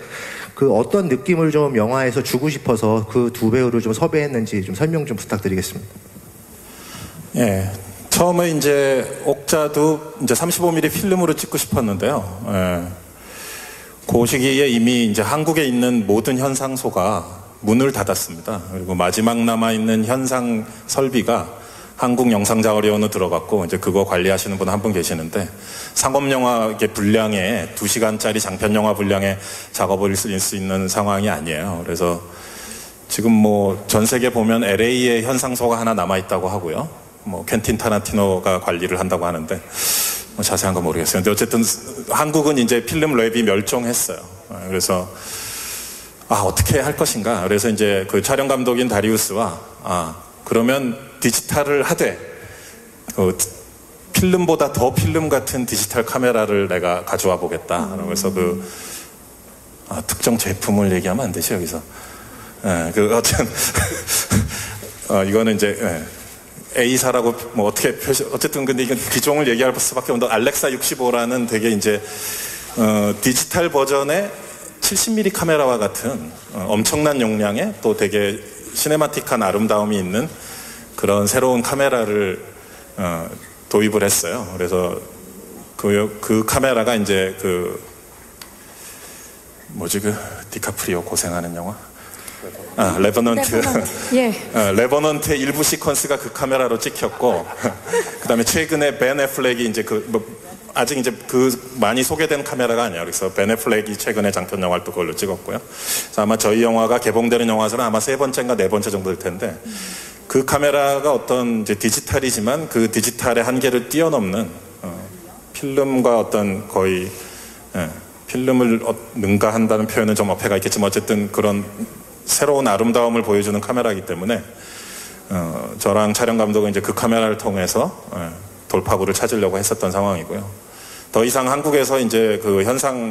그 어떤 느낌을 좀 영화에서 주고 싶어서 그 두 배우를 좀 섭외했는지 좀 설명 좀 부탁드리겠습니다. 예. 처음에 이제 옥자도 이제 35mm 필름으로 찍고 싶었는데요. 예. 그 시기에 이미 이제 한국에 있는 모든 현상소가 문을 닫았습니다. 그리고 마지막 남아있는 현상 설비가 한국영상자원위원회로 들어갔고 이제 그거 관리하시는 분 한 분 계시는데 상업영화 분량의 2시간짜리 장편영화 분량의 작업을 할 수 있는 상황이 아니에요. 그래서 지금 뭐 전 세계 보면 LA에 현상소가 하나 남아있다고 하고요. 뭐 퀸틴 타란티노가 관리를 한다고 하는데 뭐 자세한 건 모르겠어요. 근데 어쨌든 한국은 이제 필름 랩이 멸종했어요. 그래서 어떻게 할 것인가. 그래서 이제 그 촬영 감독인 다리우스와 그러면 디지털을 하되 필름보다 더 필름 같은 디지털 카메라를 내가 가져와 보겠다. 그래서 특정 제품을 얘기하면 안 되죠 여기서. 이거는 이제 A사라고 뭐 어떻게 어쨌든 근데 이건 기종을 얘기할 수밖에 없는데 알렉사 65라는 되게 이제 디지털 버전의 70mm 카메라와 같은 엄청난 용량의 또 되게 시네마틱한 아름다움이 있는 그런 새로운 카메라를 도입을 했어요. 그래서 그 카메라가 이제 디카프리오 고생하는 영화? 레버넌트. 예. 레버넌트의 일부 시퀀스가 그 카메라로 찍혔고, 그 다음에 최근에 벤 애플렉이 이제 아직 이제 많이 소개된 카메라가 아니에요. 그래서 벤 애플렉이 최근에 장편 영화를 또 그걸로 찍었고요. 그래서 아마 저희 영화가 개봉되는 영화에서는 아마 3번째인가 4번째 정도 될 텐데, 그 카메라가 어떤 이제 디지털이지만 그 디지털의 한계를 뛰어넘는, 필름과 어떤 거의 필름을 능가한다는 표현은 좀 어폐가 있겠지만 어쨌든 그런 새로운 아름다움을 보여주는 카메라이기 때문에 저랑 촬영 감독은 이제 그 카메라를 통해서 돌파구를 찾으려고 했었던 상황이고요. 더 이상 한국에서 이제 그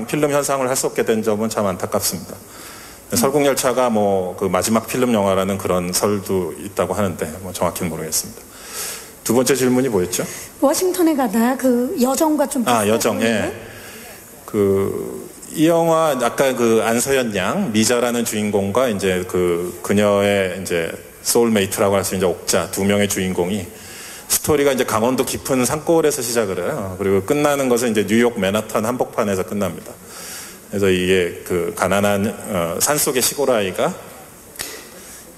필름 현상을 할 수 없게 된 점은 참 안타깝습니다. 설국열차가 뭐 그 마지막 필름 영화라는 그런 설도 있다고 하는데 뭐 정확히는 모르겠습니다. 두 번째 질문이 뭐였죠? 워싱턴에 가다 그 여정과 좀 여정. 예. 이 영화 아까 그 안서연 양 미자라는 주인공과 이제 그녀의 이제 소울메이트라고 할 수 있는 옥자 두 명의 주인공이 스토리가 이제 강원도 깊은 산골에서 시작을 해요. 그리고 끝나는 것은 이제 뉴욕 맨하탄 한복판에서 끝납니다. 그래서 이게 그 가난한 산속의 시골 아이가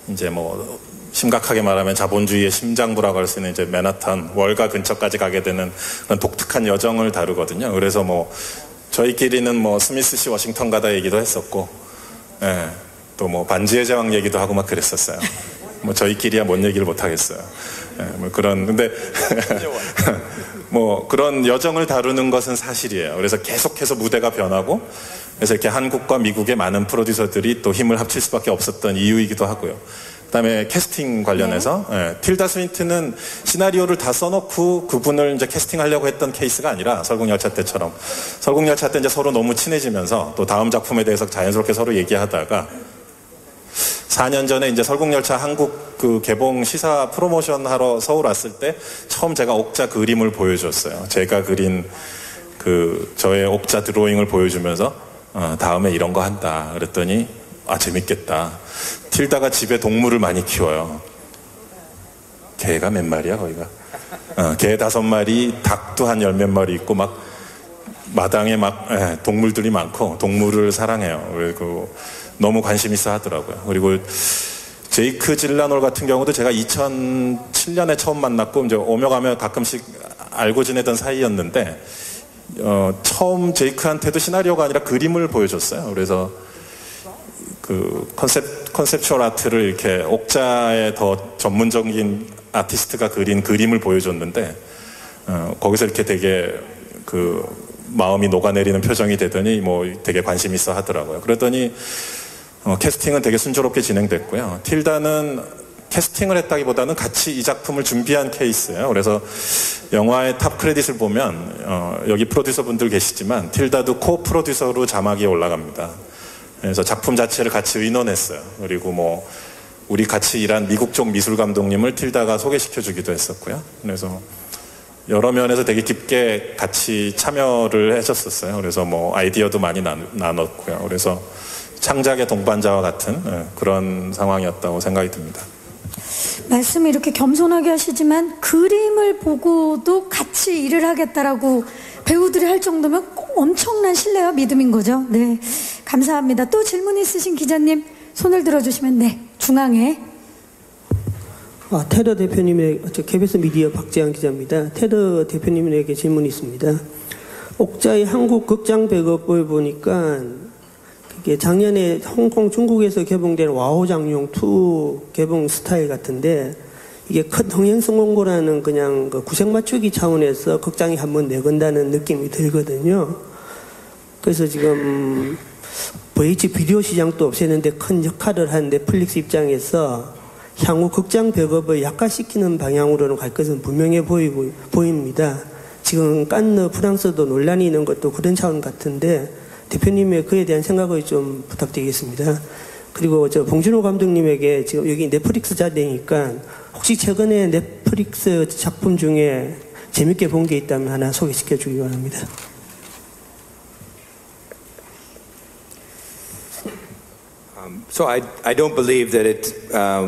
이제 뭐 심각하게 말하면 자본주의의 심장부라고 할 수 있는 이제 맨하탄 월가 근처까지 가게 되는 그런 독특한 여정을 다루거든요. 그래서 뭐 저희끼리는 뭐 스미스 씨 워싱턴 가다 얘기도 했었고, 또 뭐 반지의 제왕 얘기도 하고 막 그랬었어요. 뭐 저희끼리야 뭔 얘기를 못 하겠어요. 뭐 근데 뭐 그런 여정을 다루는 것은 사실이에요. 그래서 계속해서 무대가 변하고, 그래서 이렇게 한국과 미국의 많은 프로듀서들이 또 힘을 합칠 수밖에 없었던 이유이기도 하고요. 그다음에 캐스팅 관련해서 틸다 스윈튼은 시나리오를 다 써놓고 그분을 이제 캐스팅하려고 했던 케이스가 아니라 설국열차 때처럼 설국열차 때 이제 서로 너무 친해지면서 또 다음 작품에 대해서 자연스럽게 서로 얘기하다가 4년 전에 이제 설국열차 한국 그 개봉 시사 프로모션 하러 서울 왔을 때 처음 제가 옥자 그림을 보여줬어요. 제가 그린 저의 옥자 드로잉을 보여주면서 다음에 이런 거 한다 그랬더니 재밌겠다. 틸다가 집에 동물을 많이 키워요. 개가 몇 마리야 거기가? 개 5마리, 닭도 한 10몇 마리 있고 막 마당에 막 동물들이 많고 동물을 사랑해요. 그리고 너무 관심 있어 하더라고요. 그리고 제이크 질라놀 같은 경우도 제가 2007년에 처음 만났고 이제 오며 가며 가끔씩 알고 지내던 사이였는데 처음 제이크한테도 시나리오가 아니라 그림을 보여줬어요. 그래서 그 컨셉추얼 아트를 이렇게 옥자의 더 전문적인 아티스트가 그린 그림을 보여줬는데 거기서 이렇게 되게 그 마음이 녹아내리는 표정이 되더니 뭐 되게 관심 있어 하더라고요. 그랬더니 캐스팅은 되게 순조롭게 진행됐고요. 틸다는 캐스팅을 했다기보다는 같이 이 작품을 준비한 케이스예요. 그래서 영화의 탑 크레딧을 보면 여기 프로듀서 분들 계시지만 틸다도 코 프로듀서로 자막이 올라갑니다. 그래서 작품 자체를 같이 의논했어요. 그리고 뭐 우리 같이 일한 미국 쪽 미술 감독님을 틸다가 소개시켜주기도 했었고요. 그래서 여러 면에서 되게 깊게 같이 참여를 해줬었어요. 그래서 뭐 아이디어도 많이 나눴고요. 그래서 창작의 동반자와 같은 그런 상황이었다고 생각이 듭니다. 말씀을 이렇게 겸손하게 하시지만 그림을 보고도 같이 일을 하겠다라고 배우들이 할 정도면 엄청난 신뢰와 믿음인 거죠. 네, 감사합니다. 또 질문 있으신 기자님 손을 들어주시면 중앙에. 테더 대표님의 KBS 미디어 박재환 기자입니다. 테더 대표님에게 질문이 있습니다. 옥자의 한국 극장 배급을 보니까 이게 작년에 홍콩 중국에서 개봉된 와호장룡 2 개봉 스타일 같은데 이게 큰 흥행성 공고라는 그냥 그 구색 맞추기 차원에서 극장에 한번 내건다는 느낌이 들거든요. 그래서 지금 VH 비디오 시장도 없애는데 큰 역할을 한 넷플릭스 입장에서 향후 극장 배급을 약화시키는 방향으로는 갈 것은 분명해 보입니다. 지금 칸느 프랑스도 논란이 있는 것도 그런 차원 같은데 대표님의 그에 대한 생각을 좀 부탁드리겠습니다. 그리고 봉준호 감독님에게 지금 여기 넷플릭스 자리니까 혹시 최근에 넷플릭스 작품 중에 재밌게 본 게 있다면 하나 소개시켜 주기 바랍니다. So I don't believe that it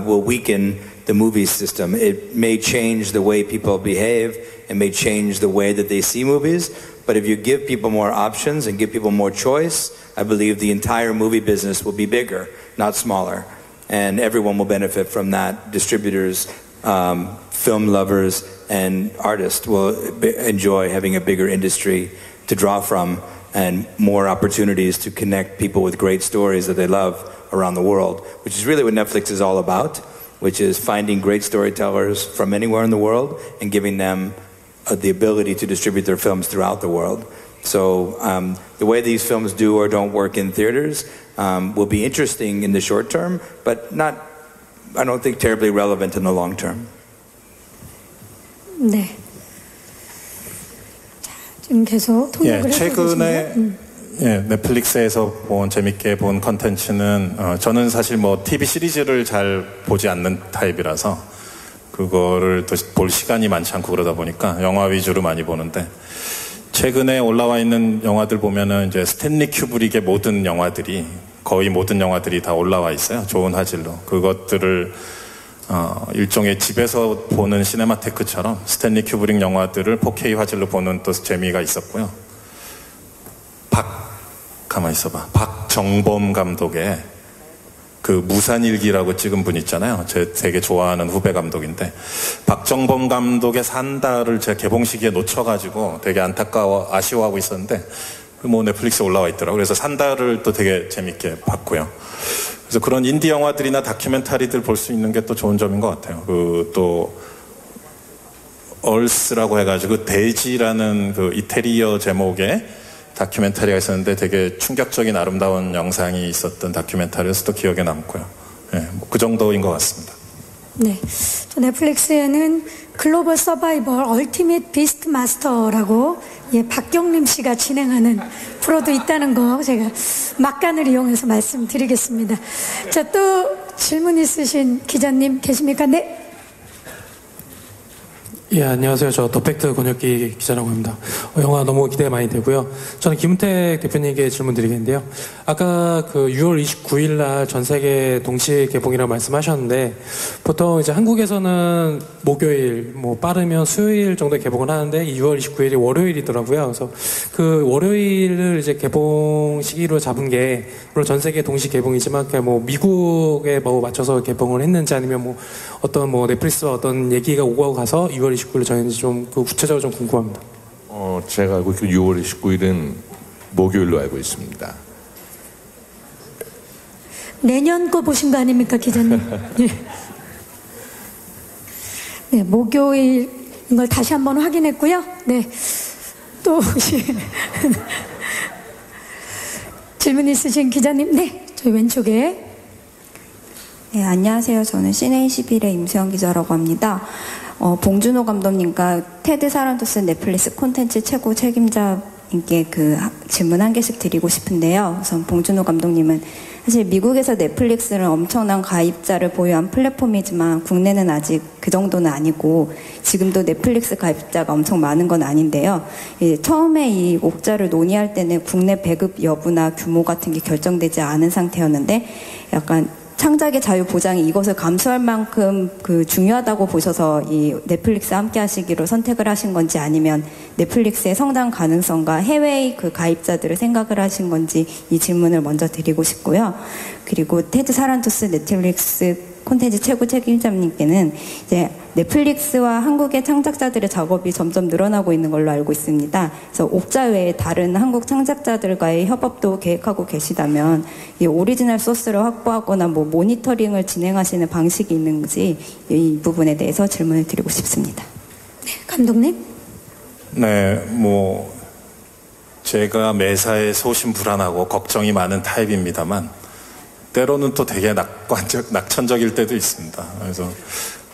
will weaken the movie system. It may change the way people behave. It may change the way that they see movies. But if you give people more options and give people more choice, I believe the entire movie business will be bigger, not smaller. And everyone will benefit from that. Distributors, film lovers, and artists will enjoy having a bigger industry to draw from and more opportunities to connect people with great stories that they love around the world, which is really what Netflix is all about, which is finding great storytellers from anywhere in the world and giving them the ability to distribute their films throughout the world. So the way these films do or don't work in theaters will be interesting in the short term, but not, I don't think, terribly relevant in the long term. 네. 자, 지금 계속 통역을 최근에 넷플릭스에서 재밌게 본 컨텐츠는 저는 사실 TV 시리즈를 잘 보지 않는 타입이라서 그거를 또 볼 시간이 많지 않고 그러다 보니까 영화 위주로 많이 보는데 최근에 올라와 있는 영화들 보면은 이제 스탠리 큐브릭의 거의 모든 영화들이 다 올라와 있어요. 좋은 화질로. 그것들을 일종의 집에서 보는 시네마테크처럼 스탠리 큐브릭 영화들을 4K 화질로 보는 또 재미가 있었고요. 가만히 있어봐. 박정범 감독의 그 무산일기라고 찍은 분 있잖아요. 제 되게 좋아하는 후배 감독인데 박정범 감독의 산다를 제가 개봉 시기에 놓쳐가지고 되게 아쉬워하고 있었는데 넷플릭스에 올라와 있더라고요. 그래서 산다를 또 되게 재밌게 봤고요. 그래서 그런 인디 영화들이나 다큐멘터리들 볼 수 있는 게 또 좋은 점인 것 같아요. 또 얼스라고 해가지고 대지라는 그 이태리어 제목의 다큐멘터리가 있었는데 되게 충격적인 아름다운 영상이 있었던 다큐멘터리여서 또 기억에 남고요. 그 정도인 것 같습니다. 네, 저 넷플릭스에는 글로벌 서바이벌 얼티밋 비스트 마스터라고 박경림 씨가 진행하는 프로도 있다는 거 제가 막간을 이용해서 말씀드리겠습니다. 자, 또 질문 있으신 기자님 계십니까? 네. 예, 안녕하세요. 저 더팩트 권혁기 기자라고 합니다. 영화 너무 기대 많이 되고요. 저는 김은택 대표님께 질문 드리겠는데요. 아까 그 6월 29일 날 전 세계 동시 개봉이라고 말씀하셨는데 보통 이제 한국에서는 목요일, 빠르면 수요일 정도에 개봉을 하는데 6월 29일이 월요일이더라고요. 그래서 그 월요일을 이제 개봉 시기로 잡은 게 물론 전 세계 동시 개봉이지만 미국에 맞춰서 개봉을 했는지 아니면 어떤 넷플릭스와 어떤 얘기가 오고 가서 6월 29일로 정했는지 좀 구체적으로 좀 궁금합니다. 제가 알고 있기로 6월 29일은 목요일로 알고 있습니다. 내년 거 보신 거 아닙니까, 기자님? 네, 목요일인 걸 다시 한번 확인했고요. 네, 또 질문 있으신 기자님, 네, 저희 왼쪽에. 네, 안녕하세요. 저는 시네21의 임수영 기자라고 합니다. 봉준호 감독님과 테드 사란토스 넷플릭스 콘텐츠 최고 책임자님께 질문 한 개씩 드리고 싶은데요. 우선 봉준호 감독님은 사실 미국에서 넷플릭스는 엄청난 가입자를 보유한 플랫폼이지만 국내는 아직 그 정도는 아니고 지금도 넷플릭스 가입자가 엄청 많은 건 아닌데요. 처음에 이 옥자를 논의할 때는 국내 배급 여부나 규모 같은 게 결정되지 않은 상태였는데 약간 창작의 자유 보장이 이것을 감수할 만큼 중요하다고 보셔서 이 넷플릭스 함께 하시기로 선택을 하신 건지 아니면 넷플릭스의 성장 가능성과 해외의 가입자들을 생각을 하신 건지 이 질문을 먼저 드리고 싶고요. 그리고 테드 사란토스 넷플릭스 콘텐츠 최고 책임자님께는 이제 넷플릭스와 한국의 창작자들의 작업이 점점 늘어나고 있는 걸로 알고 있습니다. 그래서 옥자 외에 다른 한국 창작자들과의 협업도 계획하고 계시다면 이 오리지널 소스를 확보하거나 모니터링을 진행하시는 방식이 있는지 이 부분에 대해서 질문을 드리고 싶습니다. 네, 감독님. 네, 제가 매사에 소심불안하고 걱정이 많은 타입입니다만 때로는 또 되게 낙천적일 때도 있습니다. 그래서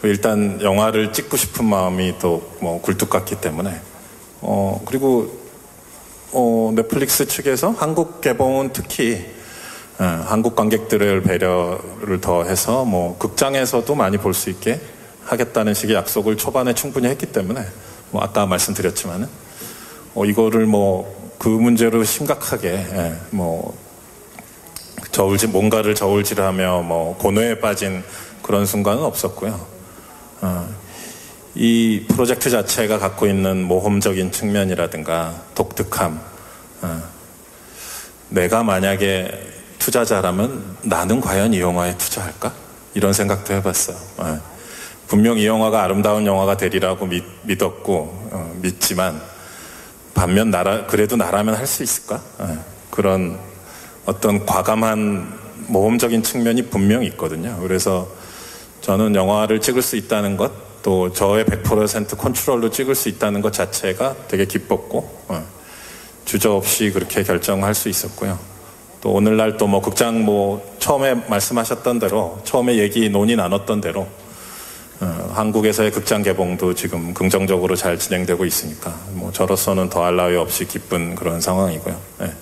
일단 영화를 찍고 싶은 마음이 또 굴뚝 같기 때문에 그리고 넷플릭스 측에서 한국 개봉은 특히 한국 관객들의 배려를 더해서 극장에서도 많이 볼 수 있게 하겠다는 식의 약속을 초반에 충분히 했기 때문에 아까 말씀드렸지만은 이거를 그 문제로 심각하게 뭔가를 저울질하며 고뇌에 빠진 그런 순간은 없었고요. 이 프로젝트 자체가 갖고 있는 모험적인 측면이라든가 독특함, 내가 만약에 투자자라면 나는 과연 이 영화에 투자할까? 이런 생각도 해봤어요. 분명 이 영화가 아름다운 영화가 되리라고 믿었고 믿지만 반면 그래도 나라면 할 수 있을까? 그런 어떤 과감한 모험적인 측면이 분명히 있거든요. 그래서 저는 영화를 찍을 수 있다는 것, 또 저의 100% 컨트롤로 찍을 수 있다는 것 자체가 되게 기뻤고 주저없이 그렇게 결정할 수 있었고요. 또 오늘날 또 뭐 극장 뭐 처음에 말씀하셨던 대로 처음에 논의 나눴던 대로 한국에서의 극장 개봉도 지금 긍정적으로 잘 진행되고 있으니까 뭐 저로서는 더할 나위 없이 기쁜 그런 상황이고요. 네.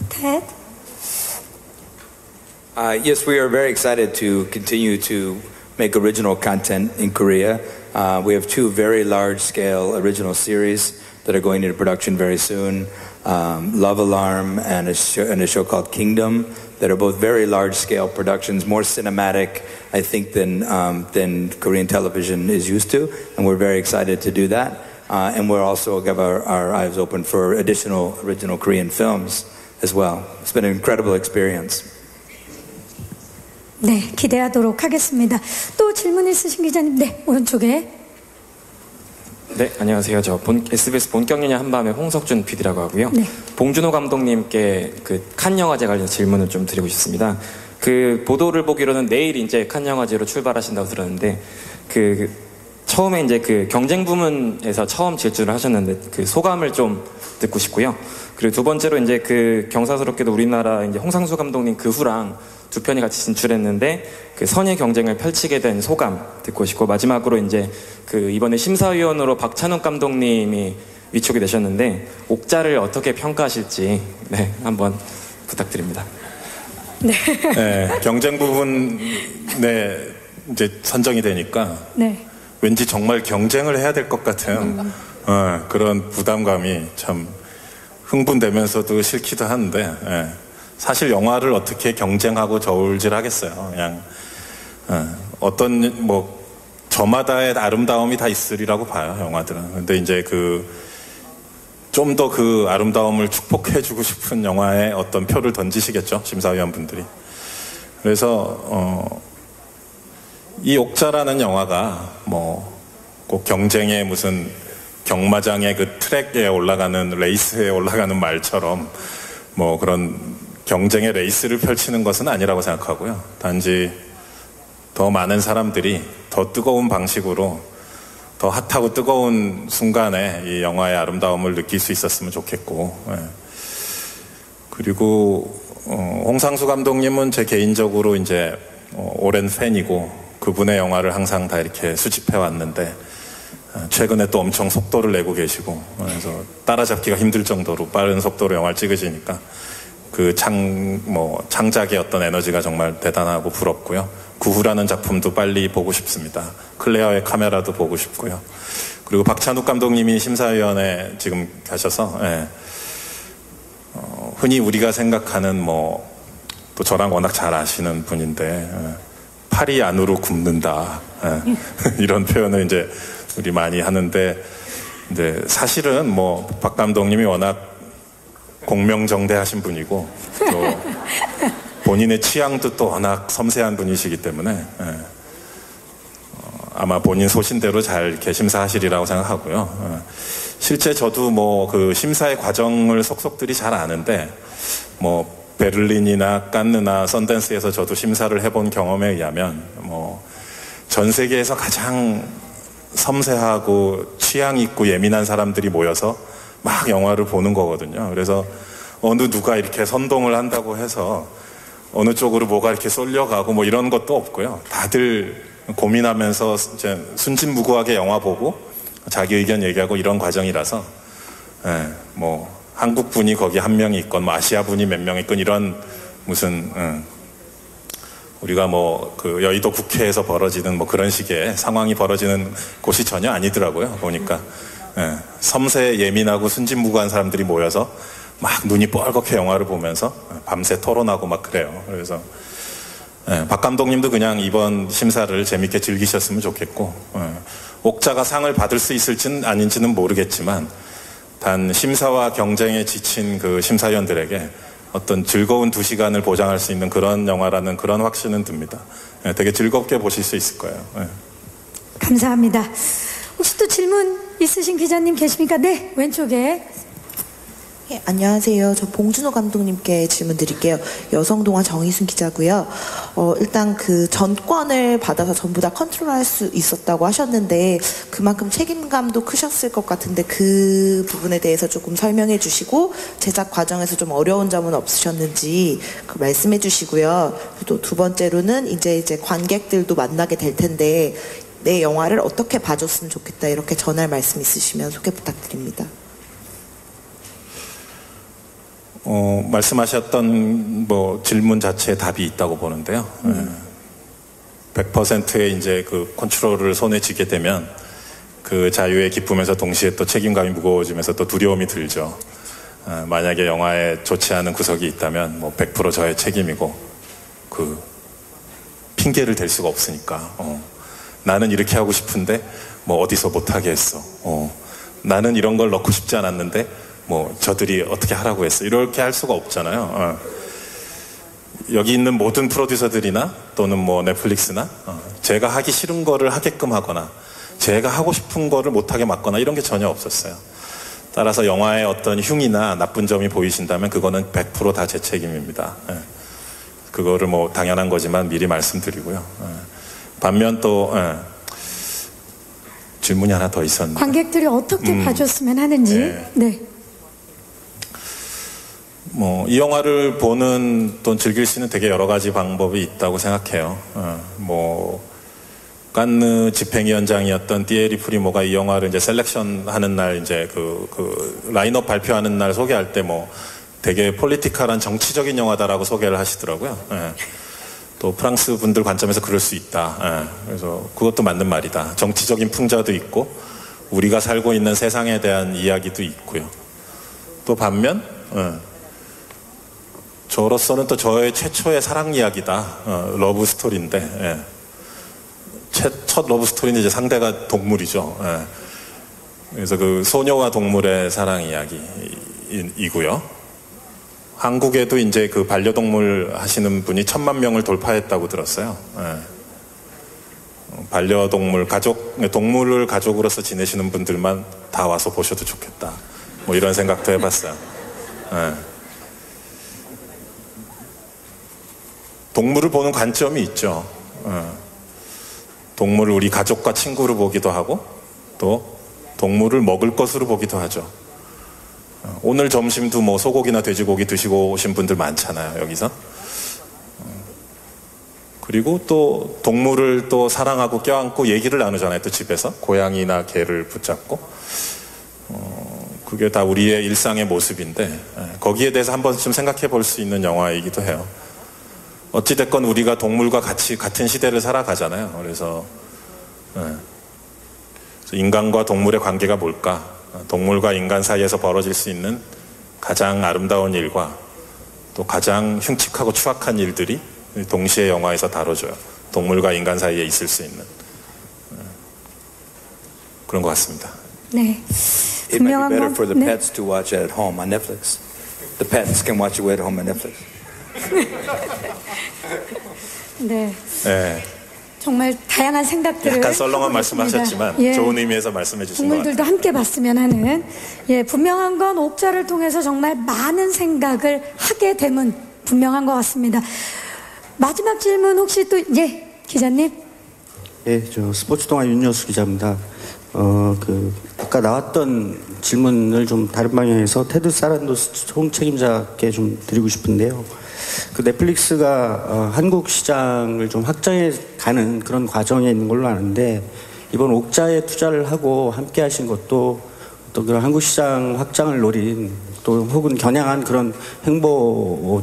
Ted? Yes, we are very excited to continue to make original content in Korea. We have two very large-scale original series that are going into production very soon. Love Alarm and a show called Kingdom that are both very large-scale productions, more cinematic, I think, than Korean television is used to, and we're very excited to do that. And we'll also have our eyes open for additional original Korean films as well. It's been an incredible experience. 네, 기대하도록 하겠습니다. 또 질문 있으신 기자님, 네, 오른쪽에. 네, 안녕하세요. 저 SBS 본격연예 한밤의 홍석준 PD라고 하고요. 네. 봉준호 감독님께 그 칸 영화제 관련 질문을 좀 드리고 싶습니다. 그 보도를 보기로는 내일 이제 칸 영화제로 출발하신다고 들었는데 그 처음에 이제 그 경쟁 부문에서 처음 질주를 하셨는데 그 소감을 좀 듣고 싶고요. 그리고 두 번째로 이제 그 경사스럽게도 우리나라 이제 홍상수 감독님 그 후랑 두 편이 같이 진출했는데 그 선의 경쟁을 펼치게 된 소감 듣고 싶고 마지막으로 이제 그 이번에 심사위원으로 박찬욱 감독님이 위촉이 되셨는데 옥자를 어떻게 평가하실지 네 한번 부탁드립니다. 네. 네, 경쟁 부분에 이제 선정이 되니까 네. 왠지 정말 경쟁을 해야 될 것 같은 그런 부담감이 참 흥분되면서도 싫기도 한데. 사실 영화를 어떻게 경쟁하고 저울질하겠어요. 그냥 어떤 뭐 저마다의 아름다움이 다 있으리라고 봐요. 영화들은. 근데 이제 좀 더 그 아름다움을 축복해주고 싶은 영화에 어떤 표를 던지시겠죠. 심사위원분들이. 그래서 이 옥자라는 영화가 뭐 꼭 경쟁의 무슨 경마장의 그 트랙에 올라가는 레이스에 올라가는 말처럼 뭐 그런 경쟁의 레이스를 펼치는 것은 아니라고 생각하고요. 단지 더 많은 사람들이 더 뜨거운 방식으로 더 핫하고 뜨거운 순간에 이 영화의 아름다움을 느낄 수 있었으면 좋겠고 그리고 홍상수 감독님은 제 개인적으로 이제 오랜 팬이고 그분의 영화를 항상 다 이렇게 수집해 왔는데 최근에 또 엄청 속도를 내고 계시고 그래서 따라잡기가 힘들 정도로 빠른 속도로 영화를 찍으시니까 그 창작의 어떤 에너지가 정말 대단하고 부럽고요. 구후라는 작품도 빨리 보고 싶습니다. 클레어의 카메라도 보고 싶고요. 그리고 박찬욱 감독님이 심사위원회 지금 가셔서 흔히 우리가 생각하는 또 저랑 워낙 잘 아시는 분인데 팔이 안으로 굽는다 이런 표현을 이제 우리 많이 하는데 근데 사실은 박 감독님이 워낙 공명정대하신 분이고 또 본인의 취향도 또 워낙 섬세한 분이시기 때문에 아마 본인 소신대로 잘 이렇게 심사하시리라고 생각하고요. 실제 저도 그 심사의 과정을 속속들이 잘 아는데 베를린이나 칸느나 선댄스에서 저도 심사를 해본 경험에 의하면 전 세계에서 가장 섬세하고 취향 있고 예민한 사람들이 모여서 막 영화를 보는 거거든요. 그래서 어느 누가 이렇게 선동을 한다고 해서 어느 쪽으로 뭐가 이렇게 쏠려가고 이런 것도 없고요. 다들 고민하면서 이제 순진무구하게 영화 보고 자기 의견 얘기하고 이런 과정이라서 한국 분이 거기 한 명이 있건 아시아 분이 몇 명 있건 이런 무슨 우리가 그 여의도 국회에서 벌어지는 그런 식의 상황이 벌어지는 곳이 전혀 아니더라고요. 보니까 섬세 예민하고 순진무구한 사람들이 모여서 막 눈이 뻘겋게 영화를 보면서 밤새 토론하고 막 그래요. 그래서 박 감독님도 그냥 이번 심사를 재밌게 즐기셨으면 좋겠고 옥자가 상을 받을 수 있을지는 아닌지는 모르겠지만 단 심사와 경쟁에 지친 그 심사위원들에게 어떤 즐거운 2시간을 보장할 수 있는 그런 영화라는 그런 확신은 듭니다. 되게 즐겁게 보실 수 있을 거예요. 감사합니다. 혹시 또 질문 있으신 기자님 계십니까? 네, 왼쪽에. 예, 안녕하세요. 저 봉준호 감독님께 질문 드릴게요. 여성동화 정희순 기자고요. 일단 그 전권을 받아서 전부 다 컨트롤할 수 있었다고 하셨는데 그만큼 책임감도 크셨을 것 같은데 그 부분에 대해서 조금 설명해 주시고 제작 과정에서 좀 어려운 점은 없으셨는지 말씀해 주시고요. 또 두 번째로는 이제 관객들도 만나게 될 텐데 내 영화를 어떻게 봐줬으면 좋겠다 이렇게 전할 말씀 있으시면 소개 부탁드립니다. 말씀하셨던 질문 자체에 답이 있다고 보는데요. 100%의 이제 그 컨트롤을 손에 쥐게 되면 그 자유의 기쁨에서 동시에 또 책임감이 무거워지면서 또 두려움이 들죠. 만약에 영화에 좋지 않은 구석이 있다면 100% 저의 책임이고 그 핑계를 댈 수가 없으니까. 나는 이렇게 하고 싶은데 어디서 못하게 했어. 나는 이런 걸 넣고 싶지 않았는데 저들이 어떻게 하라고 했어. 이렇게 할 수가 없잖아요. 여기 있는 모든 프로듀서들이나 또는 넷플릭스나 제가 하기 싫은 거를 하게끔 하거나 제가 하고 싶은 거를 못하게 막거나 이런 게 전혀 없었어요. 따라서 영화에 어떤 흉이나 나쁜 점이 보이신다면 그거는 100% 다 제 책임입니다. 그거를 당연한 거지만 미리 말씀드리고요. 반면 또 질문이 하나 더 있었는데 관객들이 어떻게 봐줬으면 하는지. 네. 이 영화를 보는 또 즐길 수 있는 되게 여러 가지 방법이 있다고 생각해요. 칸느 집행위원장이었던 티에리 프리모가 이 영화를 이제 셀렉션 하는 날 이제 그 라인업 발표하는 날 소개할 때 되게 폴리티컬한 정치적인 영화다라고 소개를 하시더라고요. 또 프랑스 분들 관점에서 그럴 수 있다. 그래서 그것도 맞는 말이다. 정치적인 풍자도 있고 우리가 살고 있는 세상에 대한 이야기도 있고요. 또 반면 저로서는 또 저의 최초의 사랑 이야기다. 러브 스토리인데 첫 러브 스토리는 이제 상대가 동물이죠. 그래서 그 소녀와 동물의 사랑 이야기이고요. 한국에도 이제 그 반려동물 하시는 분이 1000만 명을 돌파했다고 들었어요. 반려동물 동물을 가족으로서 지내시는 분들만 다 와서 보셔도 좋겠다. 이런 생각도 해봤어요. 동물을 보는 관점이 있죠. 동물을 우리 가족과 친구로 보기도 하고 또 동물을 먹을 것으로 보기도 하죠. 오늘 점심도 소고기나 돼지고기 드시고 오신 분들 많잖아요, 여기서. 그리고 또 동물을 또 사랑하고 껴안고 얘기를 나누잖아요, 또 집에서. 고양이나 개를 붙잡고. 그게 다 우리의 일상의 모습인데 거기에 대해서 한 번쯤 생각해 볼 수 있는 영화이기도 해요. 어찌됐건 우리가 동물과 같이 같은 시대를 살아가잖아요. 그래서 인간과 동물의 관계가 뭘까? 동물과 인간 사이에서 벌어질 수 있는 가장 아름다운 일과 또 가장 흉측하고 추악한 일들이 동시에 영화에서 다뤄져요. 동물과 인간 사이에 있을 수 있는 그런 것 같습니다. 네. It might be better for the pets to watch it at home on Netflix. The pets can watch it at home on Netflix. 네. 네. 정말 다양한 생각들을 약간 썰렁한 말씀하셨지만 예. 좋은 의미에서 말씀해 주신 것 같아요. 동물들도 함께 봤으면 하는 분명한 건 옥자를 통해서 정말 많은 생각을 하게 됨은 분명한 것 같습니다. 마지막 질문 혹시 또 기자님? 예, 저 스포츠 동아 윤여수 기자입니다. 아까 나왔던 질문을 좀 다른 방향에서 테드 사란도스 총책임자께 좀 드리고 싶은데요. 그 넷플릭스가 한국 시장을 좀 확장해 가는 그런 과정에 있는 걸로 아는데 이번 옥자에 투자를 하고 함께 하신 것도 또 그런 한국 시장 확장을 노린 또 혹은 겨냥한 그런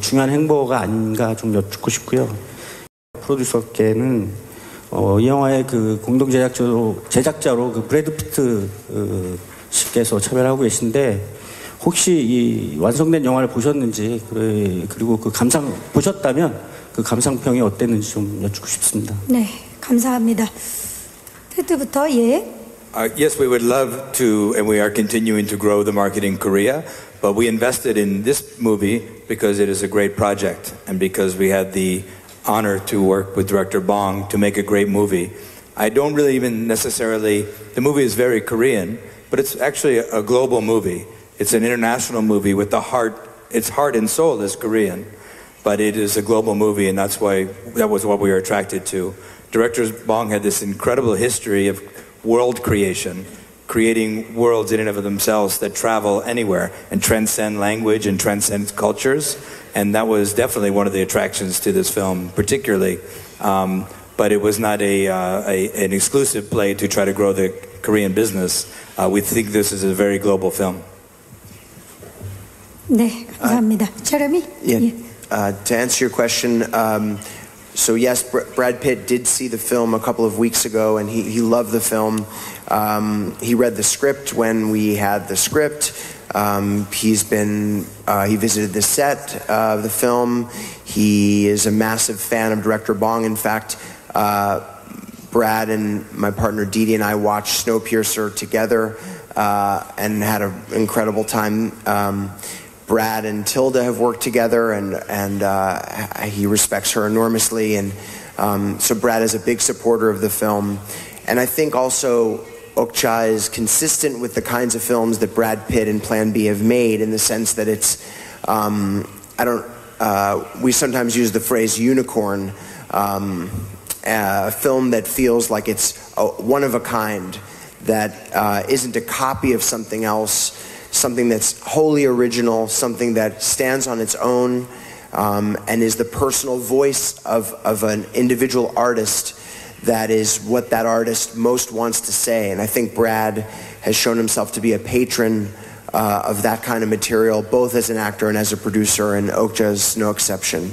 중요한 행보가 아닌가 좀 여쭙고 싶고요. 프로듀서께는 이 영화의 그 공동 제작자로 그 브래드 피트 씨께서 참여를 하고 계신데 혹시 이 완성된 영화를 보셨는지 그리고 그 보셨다면 그 감상평이 어땠는지 좀 여쭙고 싶습니다. 네, 감사합니다. 테드부터 Yes, we would love to, and we are continuing to grow the market in Korea, but we invested in this movie because it is a great project and because we had the honor to work with director Bong to make a great movie. I don't really even necessarily, the movie is very Korean, but it's actually a global movie. It's an international movie with the heart. Its heart and soul is Korean, but it is a global movie, and that was what we were attracted to. Director Bong had this incredible history of world creation, creating worlds in and of themselves that travel anywhere and transcend language and transcend cultures. And that was definitely one of the attractions to this film, particularly. But it was not an exclusive play to try to grow the Korean business. We think this is a very global film. 네, 감사합니다. 제레미? Yeah. To answer your question, so yes, Brad Pitt did see the film a couple of weeks ago, and he loved the film. He read the script when we had the script. He visited the set of the film. He is a massive fan of director Bong. In fact, Brad and my partner Didi and I watched Snowpiercer together and had an incredible time. Brad and Tilda have worked together, and he respects her enormously. And so Brad is a big supporter of the film. And I think also Okja is consistent with the kinds of films that Brad Pitt and Plan B have made, in the sense that it's, we sometimes use the phrase unicorn, a film that feels like it's one of a kind, that isn't a copy of something else, something that's wholly original, something that stands on its own, and is the personal voice of an individual artist. That is what that artist most wants to say. And I think Brad has shown himself to be a patron of that kind of material, both as an actor and as a producer, and Okja is no exception.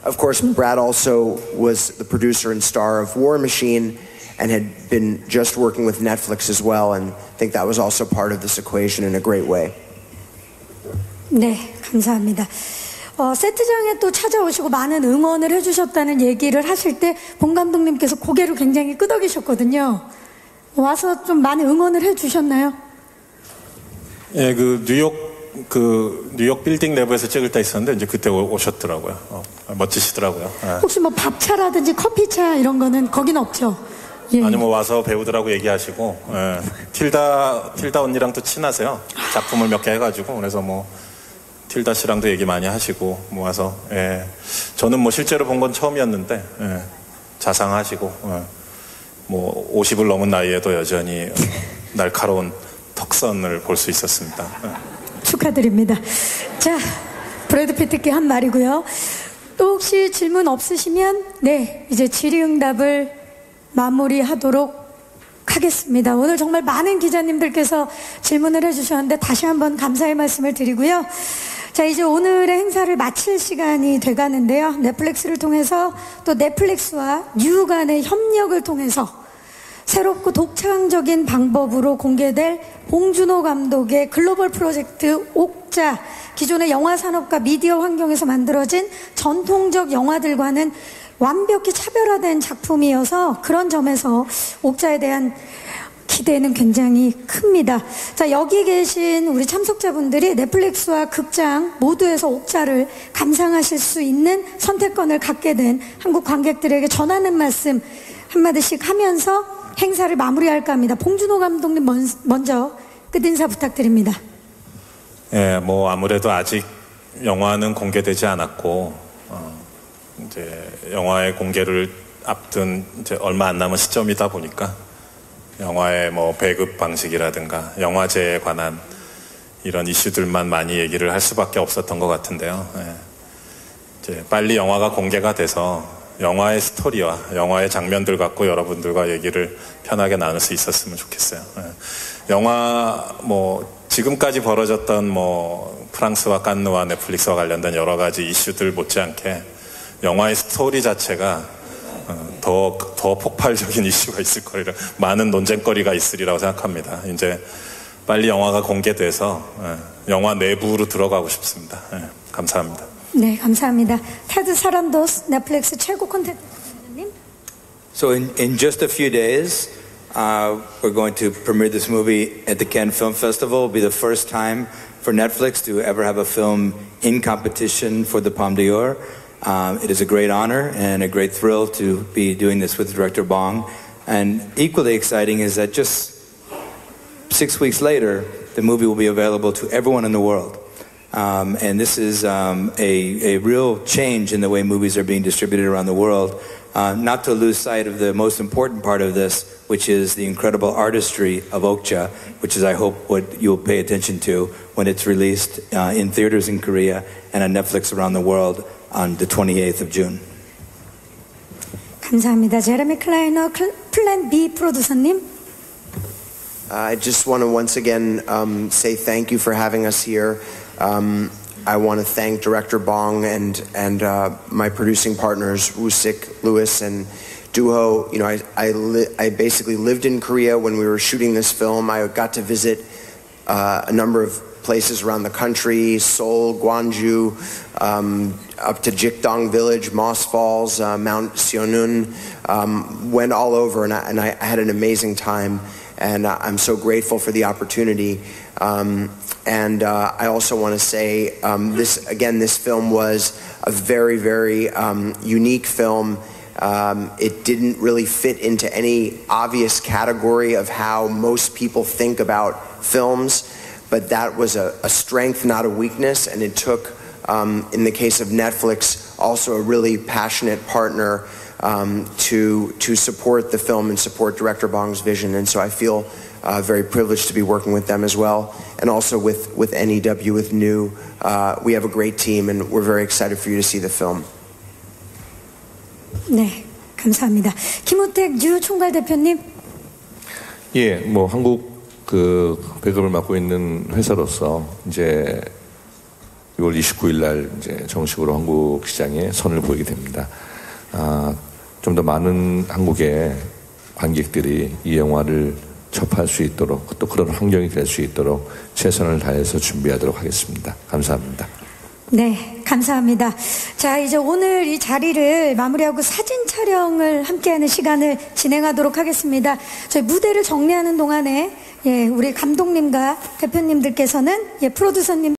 Of course, Brad also was the producer and star of War Machine, and had been just working with Netflix as well, and I think that was also part of this equation in a great way. 네, 감사합니다. 세트장에 또 찾아오시고 많은 응원을 해주셨다는 얘기를 하실 때 봉 감독님께서 고개를 굉장히 끄덕이셨거든요. 와서 좀 많이 응원을 해주셨나요? 예, 뉴욕 빌딩 내부에서 찍을 때 있었는데 이제 그때 오셨더라고요. 멋지시더라고요. 예. 혹시 뭐 밥차라든지 커피차 이런 거는 거긴 없죠? 예. 아니 와서 배우들하고 얘기하시고, 예. 틸다 언니랑 또 친하세요. 작품을 몇 개 해가지고, 그래서 틸다 씨랑도 얘기 많이 하시고 모아서, 예. 저는 실제로 본 건 처음이었는데, 예. 자상하시고, 예. 50을 넘은 나이에도 여전히 날카로운 턱선을 볼 수 있었습니다. 예. 축하드립니다. 자, 브래드 피트께 한 말이고요. 또 혹시 질문 없으시면 네, 이제 질의응답을 마무리하도록 하겠습니다. 오늘 정말 많은 기자님들께서 질문을 해주셨는데 다시 한번 감사의 말씀을 드리고요. 자, 이제 오늘의 행사를 마칠 시간이 돼가는데요. 넷플릭스를 통해서 또 넷플릭스와 뉴 간의 협력을 통해서 새롭고 독창적인 방법으로 공개될 봉준호 감독의 글로벌 프로젝트 옥자, 기존의 영화 산업과 미디어 환경에서 만들어진 전통적 영화들과는 완벽히 차별화된 작품이어서 그런 점에서 옥자에 대한 기대는 굉장히 큽니다. 자, 여기 계신 우리 참석자분들이 넷플릭스와 극장 모두에서 옥자를 감상하실 수 있는 선택권을 갖게 된 한국 관객들에게 전하는 말씀 한마디씩 하면서 행사를 마무리할까 합니다. 봉준호 감독님 먼저 끝인사 부탁드립니다. 예, 아무래도 아직 영화는 공개되지 않았고, 이제 영화의 공개를 앞둔 이제 얼마 안 남은 시점이다 보니까 영화의 배급 방식이라든가 영화제에 관한 이런 이슈들만 많이 얘기를 할 수밖에 없었던 것 같은데요. 예. 이제 빨리 영화가 공개가 돼서 영화의 스토리와 영화의 장면들 갖고 여러분들과 얘기를 편하게 나눌 수 있었으면 좋겠어요. 예. 영화 지금까지 벌어졌던 프랑스와 칸느와 넷플릭스와 관련된 여러 가지 이슈들 못지않게 영화의 스토리 자체가 더 폭발적인 이슈가 있을 거리라, 많은 논쟁거리가 있으리라고 생각합니다. 이제 빨리 영화가 공개돼서 영화 내부로 들어가고 싶습니다. 감사합니다. 네, 감사합니다. 테드 사란도스 넷플릭스 최고 콘텐츠 님. So in just a few days, we're going to premiere this movie at the Cannes Film Festival. It'll be the first time for Netflix to ever have a film in competition for the Palme d'Or. It is a great honor and a great thrill to be doing this with director Bong. And equally exciting is that just 6 weeks later, the movie will be available to everyone in the world. And this is a real change in the way movies are being distributed around the world. Not to lose sight of the most important part of this, which is the incredible artistry of Okja, which is, I hope, what you'll pay attention to when it's released in theaters in Korea and on Netflix around the world on the 28th of June. 감사합니다. 제레미 클라이너 플랜 B 프로듀서님. I just want to once again say thank you for having us here. I want to thank Director Bong and my producing partners, Woo-sik, Lewis, and Dooho. You know, I basically lived in Korea when we were shooting this film. I got to visit a number of places around the country, Seoul, Gwangju, up to Jikdong Village, Moss Falls, Mount Seonun, went all over, and I had an amazing time, and I'm so grateful for the opportunity. And I also want to say, this film was a very, very unique film. It didn't really fit into any obvious category of how most people think about films, but that was a strength, not a weakness, and it took, in the case of Netflix, also a really passionate partner to support the film and support Director Bong's vision, and so I feel very privileged to be working with them as well, and also with NEW, with New. We have a great team, and we're very excited for you to see the film. 네, 감사합니다. 김우택 유 총괄 대표님. 예, 뭐 한국 그 배급을 맡고 있는 회사로서 이제 6월 29일 날 이제 정식으로 한국 시장에 선을 보이게 됩니다. 좀 더 많은 한국의 관객들이 이 영화를 접할 수 있도록 또 그런 환경이 될 수 있도록 최선을 다해서 준비하도록 하겠습니다. 감사합니다. 네, 감사합니다. 자, 이제 오늘 이 자리를 마무리하고 사진 촬영을 함께하는 시간을 진행하도록 하겠습니다. 저희 무대를 정리하는 동안에 우리 감독님과 대표님들께서는 프로듀서님